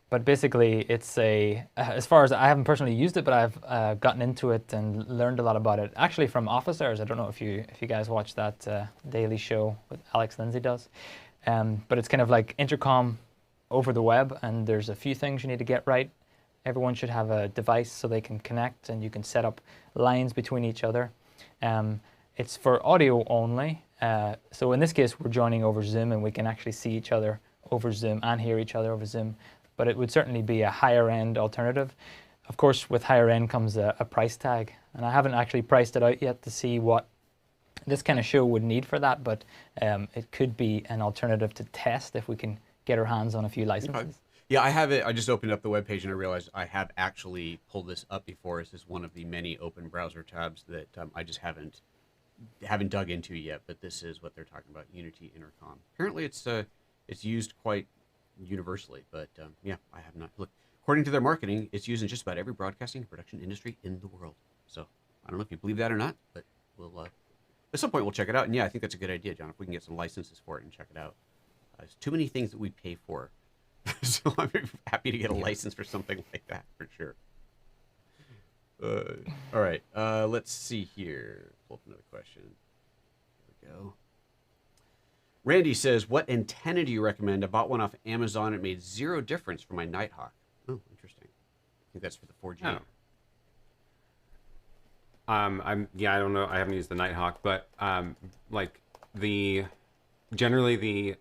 But basically, it's as far as I haven't personally used it, but I've gotten into it and learned a lot about it. Actually, from Office Hours. I don't know if you guys watch that daily show that Alex Lindsay does. But it's kind of like intercom over the web, and there's a few things you need to get right. Everyone should have a device so they can connect, and you can set up lines between each other. It's for audio only. So in this case, we're joining over Zoom, and we can actually see each other over Zoom and hear each other over Zoom. But it would certainly be a higher end alternative. Of course, with higher end comes a price tag, and I haven't actually priced it out yet to see what this kind of show would need for that, but it could be an alternative to test if we can get our hands on a few licenses. Okay. Yeah, I have it. I just opened up the webpage and I realized I have actually pulled this up before. This is one of the many open browser tabs that I just haven't dug into yet, but this is what they're talking about, Unity Intercom. Apparently it's used quite universally, but yeah, I have not looked. According to their marketing, it's used in just about every broadcasting and production industry in the world. So I don't know if you believe that or not, but we'll at some point we'll check it out. And yeah, I think that's a good idea, John, if we can get some licenses for it and check it out. There's too many things that we pay for. So I'm happy to get a license for something like that for sure. All right, let's see here. Pull up another question. There we go. Randy says, what antenna do you recommend? I bought one off Amazon. It made zero difference for my Nighthawk. Oh, interesting. I think that's for the 4G. Oh. I don't know. I haven't used the Nighthawk, but like generally the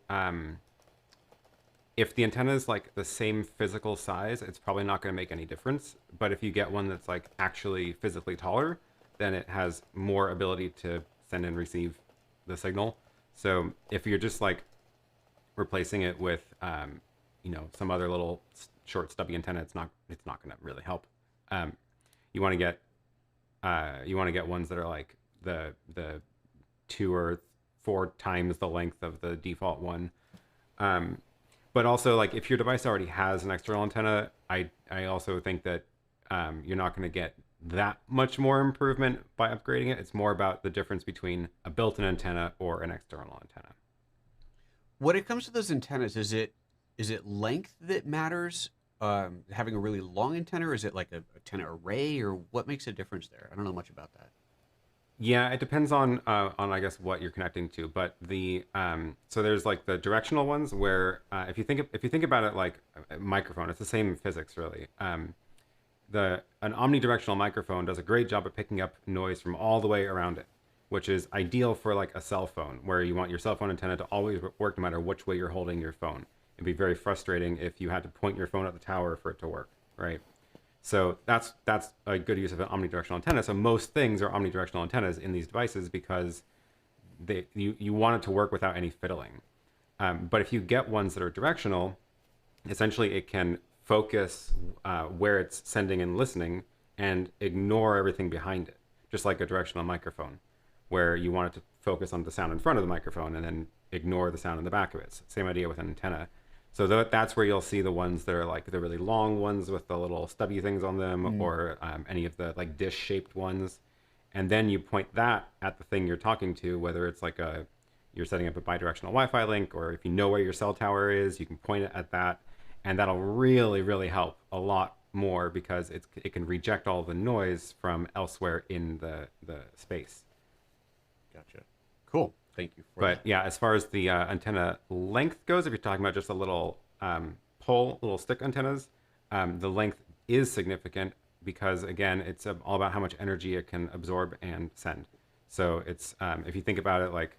if the antenna is like the same physical size, it's probably not going to make any difference. But if you get one that's like actually physically taller, then it has more ability to send and receive the signal. So if you're just like replacing it with some other little short stubby antenna, it's not going to really help. You want to get ones that are like the 2 or 4 times the length of the default one. But also, like, if your device already has an external antenna, I also think that you're not going to get that much more improvement by upgrading it. It's more about the difference between a built-in antenna or an external antenna. When it comes to those antennas, is it length that matters? Having a really long antenna, or is it like a antenna array, or what makes a difference there? I don't know much about that. Yeah, it depends on I guess what you're connecting to, but so there's like the directional ones where if you think about it like a microphone, it's the same physics really. An omnidirectional microphone does a great job at picking up noise from all the way around it, which is ideal for like a cell phone, where you want your cell phone antenna to always work no matter which way you're holding your phone. It'd be very frustrating if you had to point your phone at the tower for it to work, right? So that's a good use of an omnidirectional antenna. So most things are omnidirectional antennas in these devices because you want it to work without any fiddling. But if you get ones that are directional, essentially it can focus where it's sending and listening and ignore everything behind it, just like a directional microphone, where you want it to focus on the sound in front of the microphone and then ignore the sound in the back of it. Same idea with an antenna. So that's where you'll see the ones that are like the really long ones with the little stubby things on them, or any of the like dish-shaped ones. And then you point that at the thing you're talking to, whether it's like you're setting up a bidirectional Wi-Fi link, or if you know where your cell tower is, you can point it at that. And that'll really, really help a lot more because it can reject all the noise from elsewhere in the space. Gotcha. Cool. Thank you for that. Yeah, as far as the antenna length goes, if you're talking about just a little little stick antennas, the length is significant because, again, it's all about how much energy it can absorb and send. So it's if you think about it, like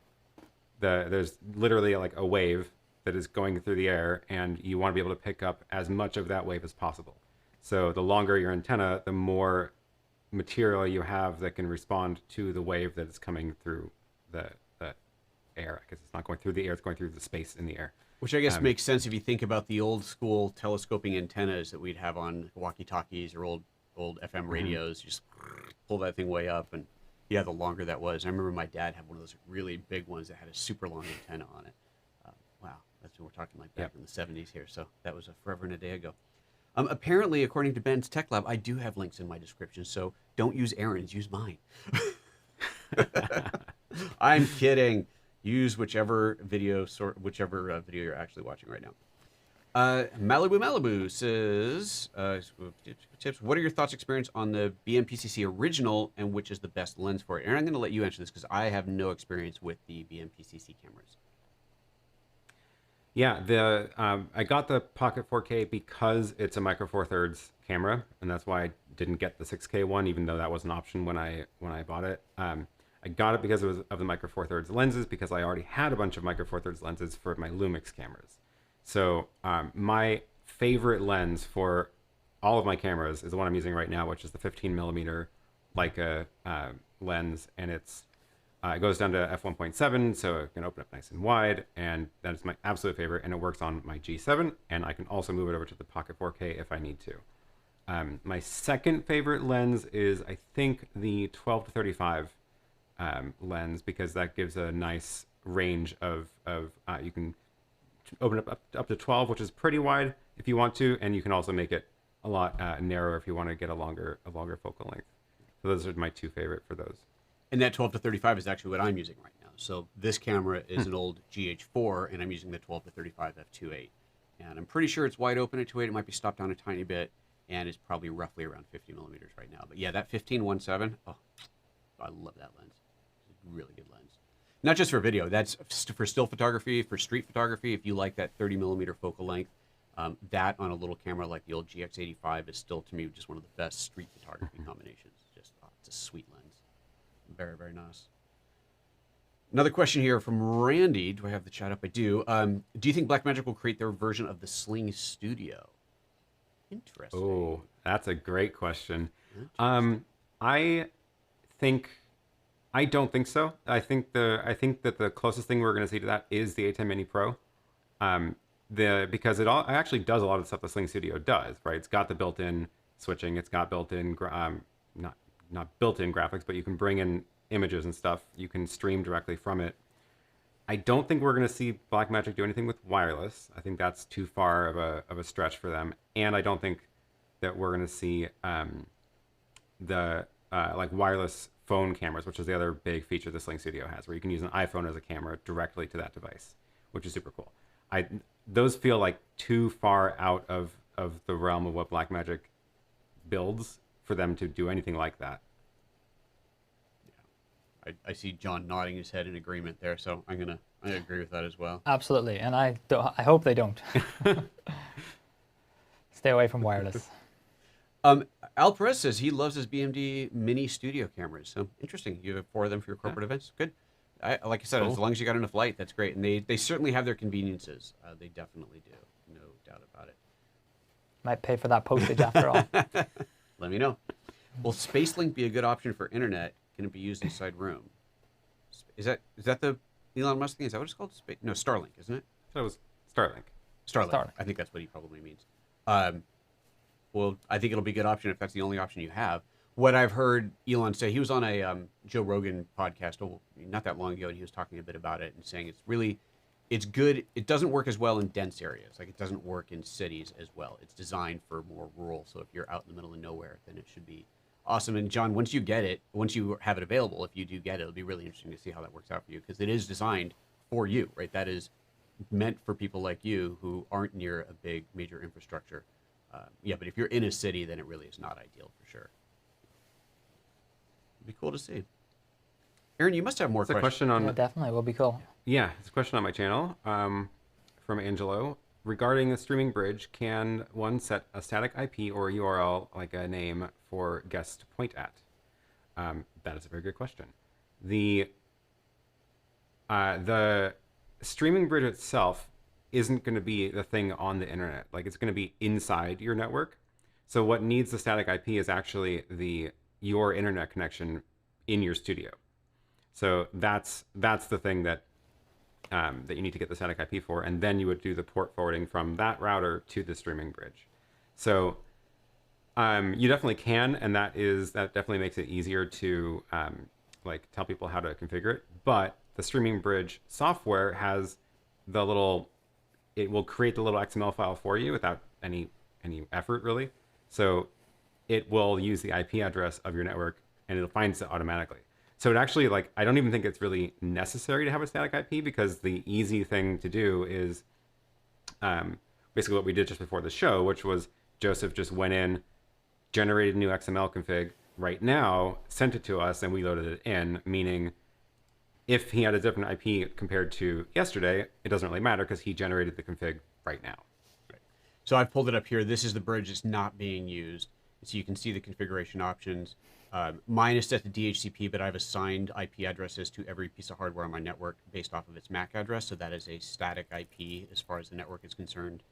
there's literally like a wave that is going through the air, and you want to be able to pick up as much of that wave as possible. So the longer your antenna, the more material you have that can respond to the wave that is coming through the air, because it's not going through the air, it's going through the space in the air. Which I guess makes sense if you think about the old school telescoping antennas that we'd have on walkie-talkies or old FM radios. You just pull that thing way up, and yeah, the longer that was. I remember my dad had one of those really big ones that had a super long antenna on it. Wow, that's what we're talking like back in the 70s here. So that was forever and a day ago. Apparently, according to Ben's Tech Lab, I do have links in my description, so don't use Aaron's, use mine. I'm kidding. Use whichever video video you're actually watching right now. Malibu says, tips. What are your thoughts, experience on the BMPCC original, and which is the best lens for it? And I'm going to let you answer this because I have no experience with the BMPCC cameras. Yeah, I got the Pocket 4K because it's a micro four thirds camera, and that's why I didn't get the 6K one, even though that was an option when I bought it. I got it because it was of the micro four thirds lenses, because I already had a bunch of micro four thirds lenses for my Lumix cameras. So my favorite lens for all of my cameras is the one I'm using right now, which is the 15 millimeter Leica lens, and it goes down to f1.7, so it can open up nice and wide, and that is my absolute favorite, and it works on my G7, and I can also move it over to the Pocket 4K if I need to. My second favorite lens is, I think, the 12 to 35 lens, because that gives a nice range of you can open up to 12, which is pretty wide if you want to, and you can also make it a lot narrower if you want to get a longer focal length. So those are my two favorite for those. And that 12 to 35 is actually what I'm using right now. So this camera is an old GH4, and I'm using the 12 to 35 f2.8. And I'm pretty sure it's wide open at 2.8. It might be stopped down a tiny bit, and it's probably roughly around 50 millimeters right now. But yeah, that 15-1.7, oh, I love that lens. It's a really good lens. Not just for video. That's for still photography, for street photography. If you like that 30 millimeter focal length, that on a little camera like the old GX85 is still, to me, just one of the best street photography combinations. Just, it's a sweet lens. Very, very nice. Another question here from Randy. Do I have the chat up? I do. Do you think Blackmagic will create their version of the Sling Studio? Interesting. Oh, that's a great question. I don't think so. I think that the closest thing we're going to see to that is the ATEM Mini Pro. Because it actually does a lot of the stuff the Sling Studio does, right? It's got the built-in switching. It's got built-in not built-in graphics, but you can bring in images and stuff. You can stream directly from it. I don't think we're going to see Blackmagic do anything with wireless. I think that's too far of a stretch for them. And I don't think that we're going to see like wireless phone cameras, which is the other big feature the Sling Studio has, where you can use an iPhone as a camera directly to that device, which is super cool. Those feel like too far out of the realm of what Blackmagic builds for them to do anything like that. Yeah, I see John nodding his head in agreement there, so I agree with that as well. Absolutely, and I hope they don't. Stay away from wireless. Al Perez says he loves his BMD mini studio cameras. So interesting. You have 4 of them for your corporate events. Good. Like I said, cool. As long as you got enough light, that's great. And they certainly have their conveniences. They definitely do. No doubt about it. Might pay for that postage after all. Let me know. Will SpaceLink be a good option for internet? Can it be used inside room? Is that the Elon Musk thing? Is that what it's called? No, Starlink, isn't it? That was Starlink. Starlink. I think that's what he probably means. Well, I think it'll be a good option if that's the only option you have. What I've heard Elon say, he was on a Joe Rogan podcast not that long ago, and he was talking a bit about it and saying it's good. It doesn't work as well in dense areas. Like, it doesn't work in cities as well. It's designed for more rural. So if you're out in the middle of nowhere, then it should be awesome. And John, once you have it available, if you do get it, it'll be really interesting to see how that works out for you, because it is designed for you, right? That is meant for people like you who aren't near a big major infrastructure. But if you're in a city, then it really is not ideal for sure. It'd be cool to see. Aaron, you must have more questions. Question on... Yeah, definitely will be cool. Yeah, it's a question on my channel from Angelo. Regarding the streaming bridge, can one set a static IP or URL, like a name, for guests to point at? That is a very good question. The streaming bridge itself isn't going to be the thing on the internet. Like, it's going to be inside your network. So what needs the static IP is actually your internet connection in your studio. So that's the thing that that you need to get the static IP for, and then you would do the port forwarding from that router to the streaming bridge. So you definitely can, and that definitely makes it easier to like tell people how to configure it. But the streaming bridge software has the little, it will create the little XML file for you without any effort really. So it will use the IP address of your network and it finds it automatically. So it actually, like, I don't even think it's really necessary to have a static IP, because the easy thing to do is basically what we did just before the show, which was Joseph just went in, generated a new XML config right now, sent it to us, and we loaded it in, meaning if he had a different IP compared to yesterday, it doesn't really matter because he generated the config right now. Right. So I've pulled it up here. This is the bridge that's not being used. So you can see the configuration options. Mine is set to DHCP, but I've assigned IP addresses to every piece of hardware on my network based off of its MAC address. So that is a static IP as far as the network is concerned.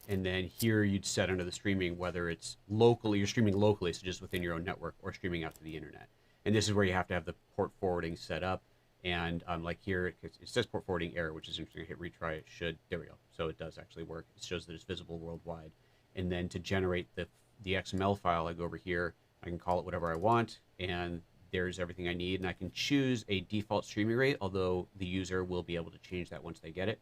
And then here you'd set under the streaming whether it's locally, you're streaming locally, so just within your own network, or streaming out to the internet. And this is where you have to have the port forwarding set up. And like here, it says port forwarding error, which is interesting. I hit retry, it should, there we go. So it does actually work. It shows that it's visible worldwide. And then to generate the XML file, I go over here, I can call it whatever I want, and there's everything I need. And I can choose a default streaming rate, although the user will be able to change that once they get it.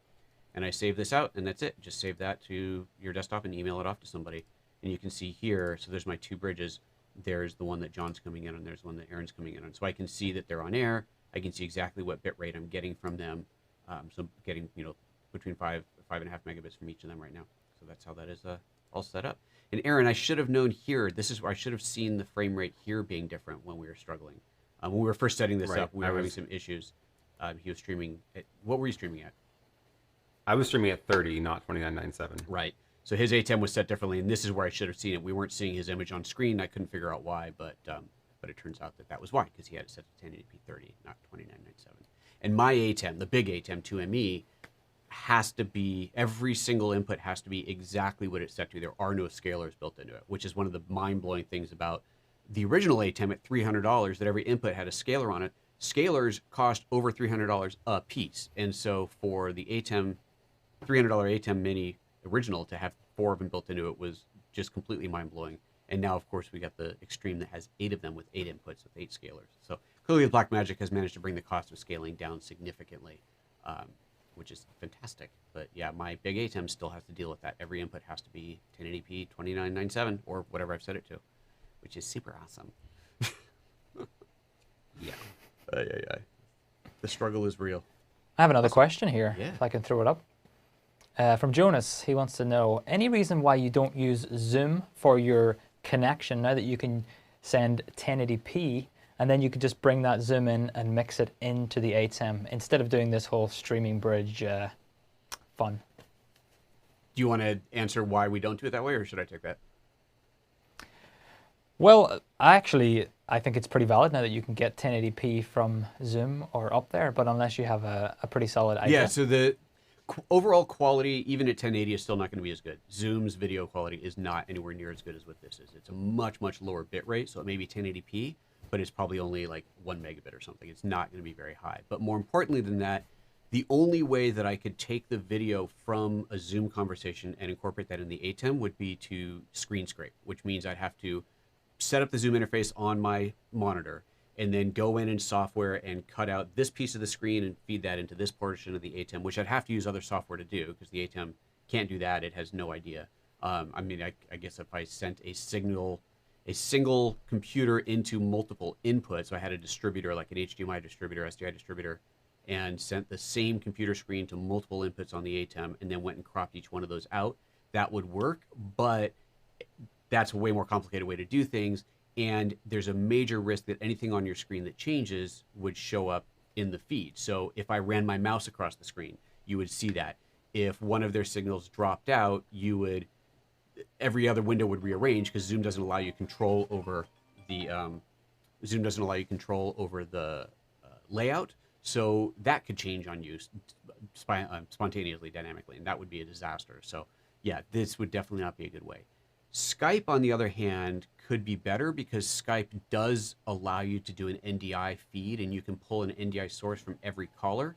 And I save this out, and that's it. Just save that to your desktop and email it off to somebody. And you can see here, so there's my two bridges. There's the one that John's coming in on, there's one that Aaron's coming in on. So I can see that they're on air. I can see exactly what bit rate I'm getting from them. So I'm getting, between 5.5 megabits from each of them right now. So that's how that is all set up. And Aaron, I should have known here, this is where I should have seen the frame rate here being different when we were struggling. When we were first setting this up, we were having some issues. He was streaming at, what were you streaming at? I was streaming at 30, not 29.97. Right. So his ATEM was set differently, and this is where I should have seen it. We weren't seeing his image on screen. I couldn't figure out why, but it turns out that was why, because he had it set to 1080p 30, not 29.97. And my ATEM, the big ATEM 2ME, has to be, every single input has to be exactly what it's set to. There are no scalars built into it, which is one of the mind-blowing things about the original ATEM at $300, that every input had a scalar on it. Scalars cost over $300 a piece. And so for the ATEM, $300 ATEM Mini original, to have 4 of them built into it was just completely mind-blowing. And now, of course, we got the Extreme that has 8 of them with 8 inputs with 8 scalars. So clearly Blackmagic has managed to bring the cost of scaling down significantly, which is fantastic. But yeah, my big ATEM still has to deal with that. Every input has to be 1080p 29.97 or whatever I've set it to, which is super awesome. Yeah. The struggle is real. I have another question here, Yeah. if I can throw it up. From Jonas, he wants to know, any reason why you don't use Zoom for your connection now that you can send 1080p, and then you could just bring that Zoom in and mix it into the ATEM instead of doing this whole streaming bridge fun? Do you want to answer why we don't do it that way, or should I take that? Well, I think it's pretty valid now that you can get 1080p from Zoom or up there, but unless you have a pretty solid idea. Yeah, so the overall quality, even at 1080, is still not going to be as good. Zoom's video quality is not anywhere near as good as what this is. It's a much, much lower bit rate, so it may be 1080p, but it's probably only like 1 megabit or something. It's not going to be very high. But more importantly than that, the only way that I could take the video from a Zoom conversation and incorporate that in the ATEM would be to screen scrape, which means I'd have to set up the Zoom interface on my monitor and then go in software and cut out this piece of the screen and feed that into this portion of the ATEM, which I'd have to use other software to do because the ATEM can't do that. It has no idea. I mean, I guess if I sent a single computer into multiple inputs, so I had a distributor like an HDMI distributor, SDI distributor, and sent the same computer screen to multiple inputs on the ATEM and then went and cropped each one of those out, that would work, but that's a way more complicated way to do things. And there's a major risk that anything on your screen that changes would show up in the feed. So if I ran my mouse across the screen, you would see that. If one of their signals dropped out, every other window would rearrange because Zoom doesn't allow you control over the layout. So that could change on you spontaneously, dynamically, and that would be a disaster. So yeah, this would definitely not be a good way. Skype, on the other hand, could be better because Skype does allow you to do an NDI feed, and you can pull an NDI source from every caller.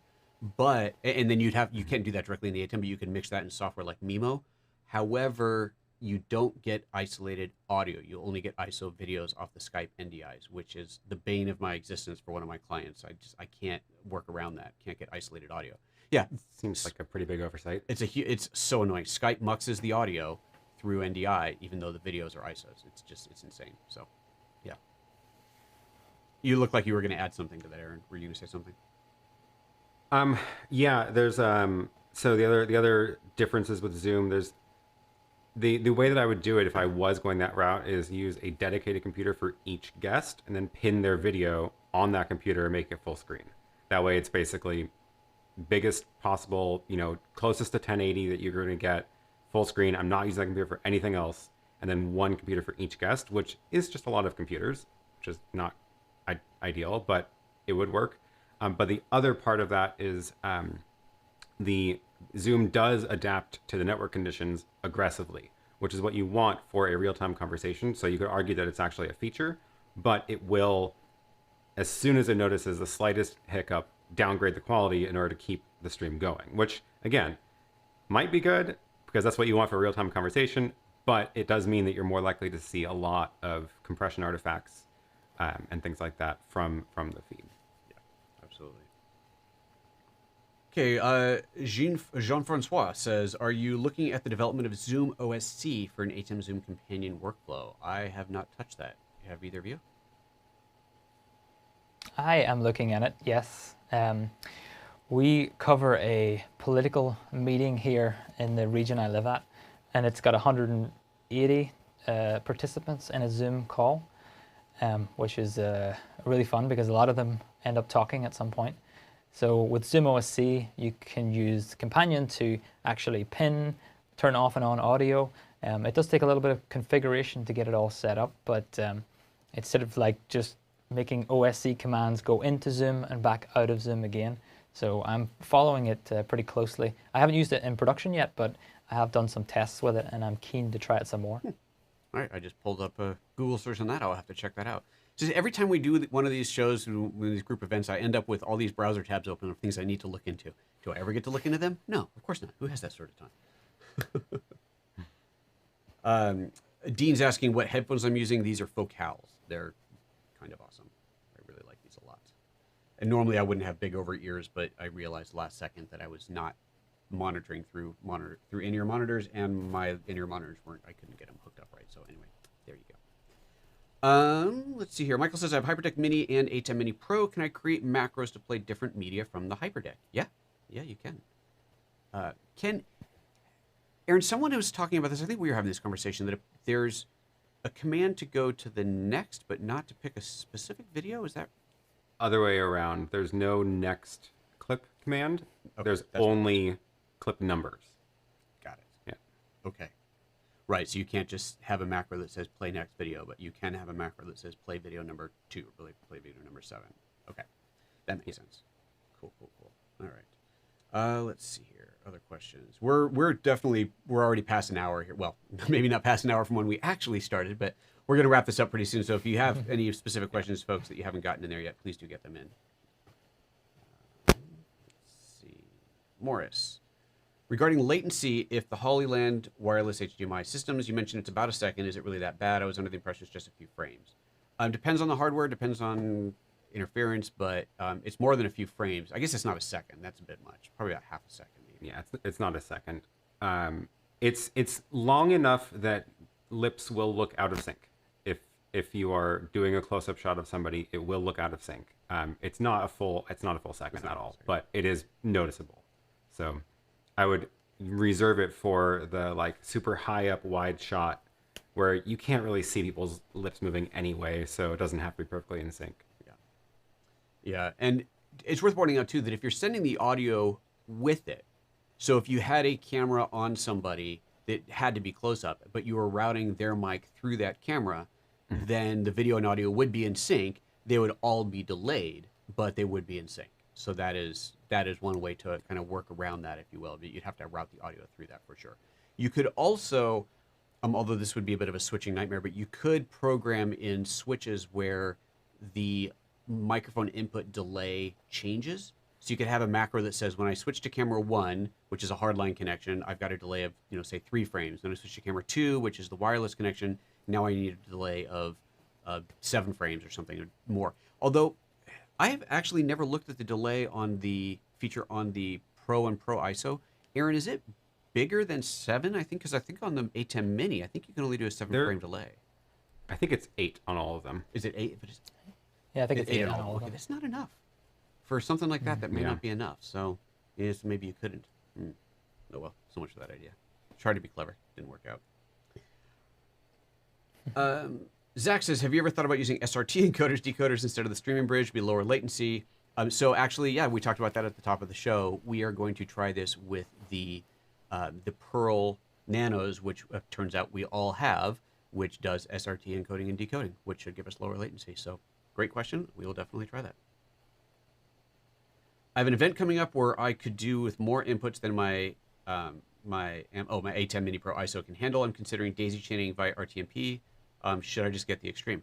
and then you can't do that directly in the ATEM, but you can mix that in software like Mimo. However, you don't get isolated audio. You only get ISO videos off the Skype NDIs, which is the bane of my existence for one of my clients. I can't work around that. Can't get isolated audio. Yeah, Seems like a pretty big oversight. it's so annoying. Skype muxes the audio through NDI, even though the videos are ISOs. It's insane. So, yeah. You look like you were going to add something to that, Aaron. Were you going to say something? Yeah, there's so the other differences with Zoom, there's the way that I would do it if I was going that route is use a dedicated computer for each guest and then pin their video on that computer and make it full screen. That way it's basically biggest possible, closest to 1080 that you're going to get, full screen. I'm not using that computer for anything else. And then one computer for each guest, which is just a lot of computers, which is not ideal, but it would work. But the other part of that is the Zoom does adapt to the network conditions aggressively, which is what you want for a real-time conversation. So you could argue that it's actually a feature, but it will, as soon as it notices the slightest hiccup, downgrade the quality in order to keep the stream going, which again, might be good because that's what you want for a real-time conversation, but it does mean that you're more likely to see a lot of compression artifacts and things like that from the feed. Absolutely. Okay, Jean-Francois says, are you looking at the development of Zoom OSC for an ATEM Zoom companion workflow? I have not touched that. Have either of you? I am looking at it, yes. We cover a political meeting here in the region I live at, and it's got 180 participants in a Zoom call, which is really fun because a lot of them end up talking at some point. So with Zoom OSC, you can use Companion to actually pin, turn off and on audio. It does take a little bit of configuration to get it all set up, but instead of like just making OSC commands go into Zoom and back out of Zoom again. So I'm following it pretty closely. I haven't used it in production yet, but I have done some tests with it, and I'm keen to try it some more. All right, I just pulled up a Google search on that. I'll have to check that out. So every time we do one of these shows, one of these group events, I end up with all these browser tabs open of things I need to look into. Do I ever get to look into them? No, of course not. Who has that sort of time? Dean's asking what headphones I'm using. These are Focals. They're kind of awesome. I really like these a lot. And normally I wouldn't have big over ears, but I realized last second that I was not monitoring through in-ear monitors, and my in-ear monitors I couldn't get them hooked up right. So anyway, there you go. Let's see here. Michael says, I have HyperDeck Mini and ATEM Mini Pro. Can I create macros to play different media from the HyperDeck? Yeah, you can. Aaron, someone was talking about this. I think we were having this conversation that if there's a command to go to the next, but not to pick a specific video. Is that other way around? There's no next clip command. Okay, there's only clip numbers. Got it. Yeah. Okay. Right. So you can't just have a macro that says play next video, but you can have a macro that says play video number 2 or play video number 7. Okay. That makes sense. Cool. All right. Let's see here. Other questions. We're already past an hour here. Well, maybe not past an hour from when we actually started, but we're going to wrap this up pretty soon. So if you have any specific questions, folks, that you haven't gotten in there yet, please do get them in. Let's see. Morris. Regarding latency, if the Hollyland wireless HDMI systems, you mentioned it's about a second. Is it really that bad? I was under the impression it's just a few frames. Depends on the hardware, depends on interference, but it's more than a few frames. I guess it's not a second. That's a bit much. Probably about half a second. Maybe. Yeah, it's not a second. It's long enough that lips will look out of sync. If you are doing a close-up shot of somebody, it will look out of sync. It's not a full second at all, but it is noticeable. So I would reserve it for the like super high up wide shot where you can't really see people's lips moving anyway, so it doesn't have to be perfectly in sync. Yeah, and it's worth pointing out too that if you're sending the audio with it, so if you had a camera on somebody that had to be close up, but you were routing their mic through that camera, then the video and audio would be in sync. They would all be delayed, but they would be in sync. So that is one way to kind of work around that, if you will. You'd have to route the audio through that for sure. You could also, although this would be a bit of a switching nightmare, but you could program in switches where the microphone input delay changes. So you could have a macro that says when I switch to camera 1, which is a hardline connection, I've got a delay of, say 3 frames. Then I switch to camera 2, which is the wireless connection. Now I need a delay of 7 frames or something or more. Although I have actually never looked at the delay on the feature on the Pro and Pro ISO. Aaron, is it bigger than 7? I think because I think on the ATEM Mini, I think you can only do a 7-frame delay. I think it's 8 on all of them. Is it 8? If it is, Yeah, I think it's 8 on on all of Okay, them. that's not enough. For something like that, that may not be enough. So, yes, maybe you couldn't. Oh well, so much for that idea. Tried to be clever, didn't work out. Zach says, have you ever thought about using SRT encoders, decoders instead of the StreamBridge to be lower latency? So actually, yeah, we talked about that at the top of the show. We are going to try this with the Pearl Nanos, which turns out we all have, which does SRT encoding and decoding, which should give us lower latency. So, great question. We will definitely try that. I have an event coming up where I could do with more inputs than my ATEM Mini Pro ISO can handle. I'm considering daisy chaining via RTMP. Should I just get the Extreme?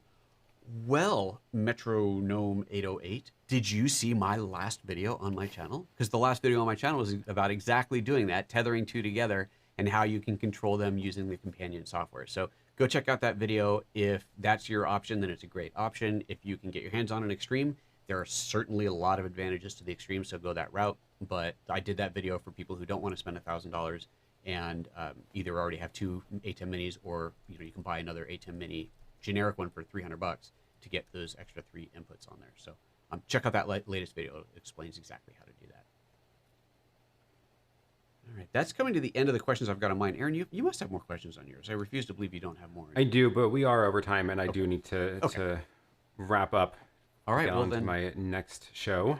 Well, Metronome 808, did you see my last video on my channel? Because the last video on my channel was about exactly doing that, tethering 2 together, and how you can control them using the companion software. So go check out that video. If that's your option, then it's a great option. If you can get your hands on an Extreme, there are certainly a lot of advantages to the Extreme, so go that route. But I did that video for people who don't want to spend $1,000 and either already have 2 ATEM Minis, or you can buy another ATEM Mini generic one for $300 to get those extra 3 inputs on there. So check out that latest video. It explains exactly how to do that. All right, that's coming to the end of the questions I've got on mine. Aaron, you must have more questions on yours. I refuse to believe you don't have more. I do, but we are over time, and I do need to wrap up. All right, well then to my next show.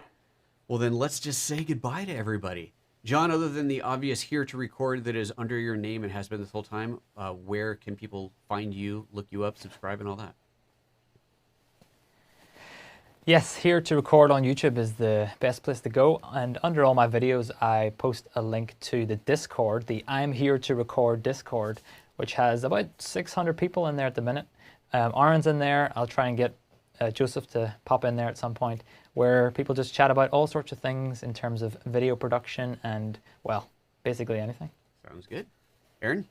Well, then let's just say goodbye to everybody. John, other than the obvious here to record that is under your name and has been this whole time, where can people find you, look you up, subscribe, and all that? Yes, here to record on YouTube is the best place to go. And under all my videos, I post a link to the Discord, the I'm Here to Record Discord, which has about 600 people in there at the minute. Aaron's in there. I'll try and get Joseph to pop in there at some point, where people just chat about all sorts of things in terms of video production and, well, basically anything. Sounds good. Aaron?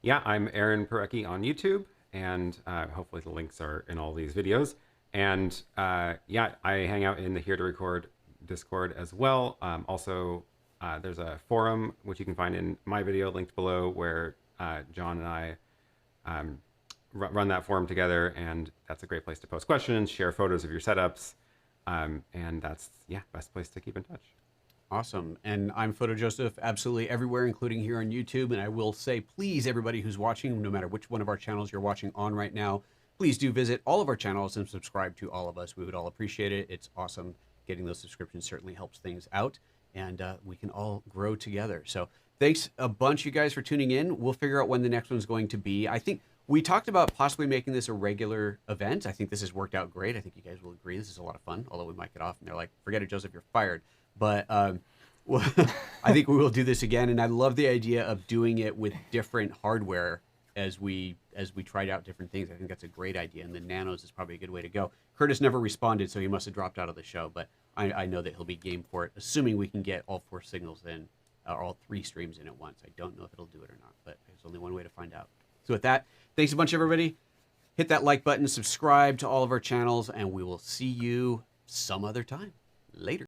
Yeah, I'm Aaron Parecki on YouTube, and hopefully the links are in all these videos. And yeah, I hang out in the Here to Record Discord as well. Also, there's a forum, which you can find in my video linked below, where John and I run that forum together, and that's a great place to post questions, share photos of your setups, and that's, yeah, best place to keep in touch. Awesome. And I'm PhotoJoseph absolutely everywhere, including here on YouTube. And I will say, please, everybody who's watching, no matter which one of our channels you're watching on right now, please do visit all of our channels and subscribe to all of us. We would all appreciate it. It's awesome. Getting those subscriptions certainly helps things out, and we can all grow together. So thanks a bunch, you guys, for tuning in. We'll figure out when the next one's going to be. I think we talked about possibly making this a regular event. I think this has worked out great. I think you guys will agree this is a lot of fun, although we might get off and they're like, forget it, Joseph, you're fired. But well, I think we will do this again, and I love the idea of doing it with different hardware as we tried out different things. I think that's a great idea, and the Nanos is probably a good way to go. Curtis never responded, so he must have dropped out of the show, but I know that he'll be game for it, assuming we can get all 4 signals in, or all 3 streams in at once. I don't know if it'll do it or not, but there's only one way to find out. So with that, thanks a bunch, everybody. Hit that like button, subscribe to all of our channels, and we will see you some other time. Later.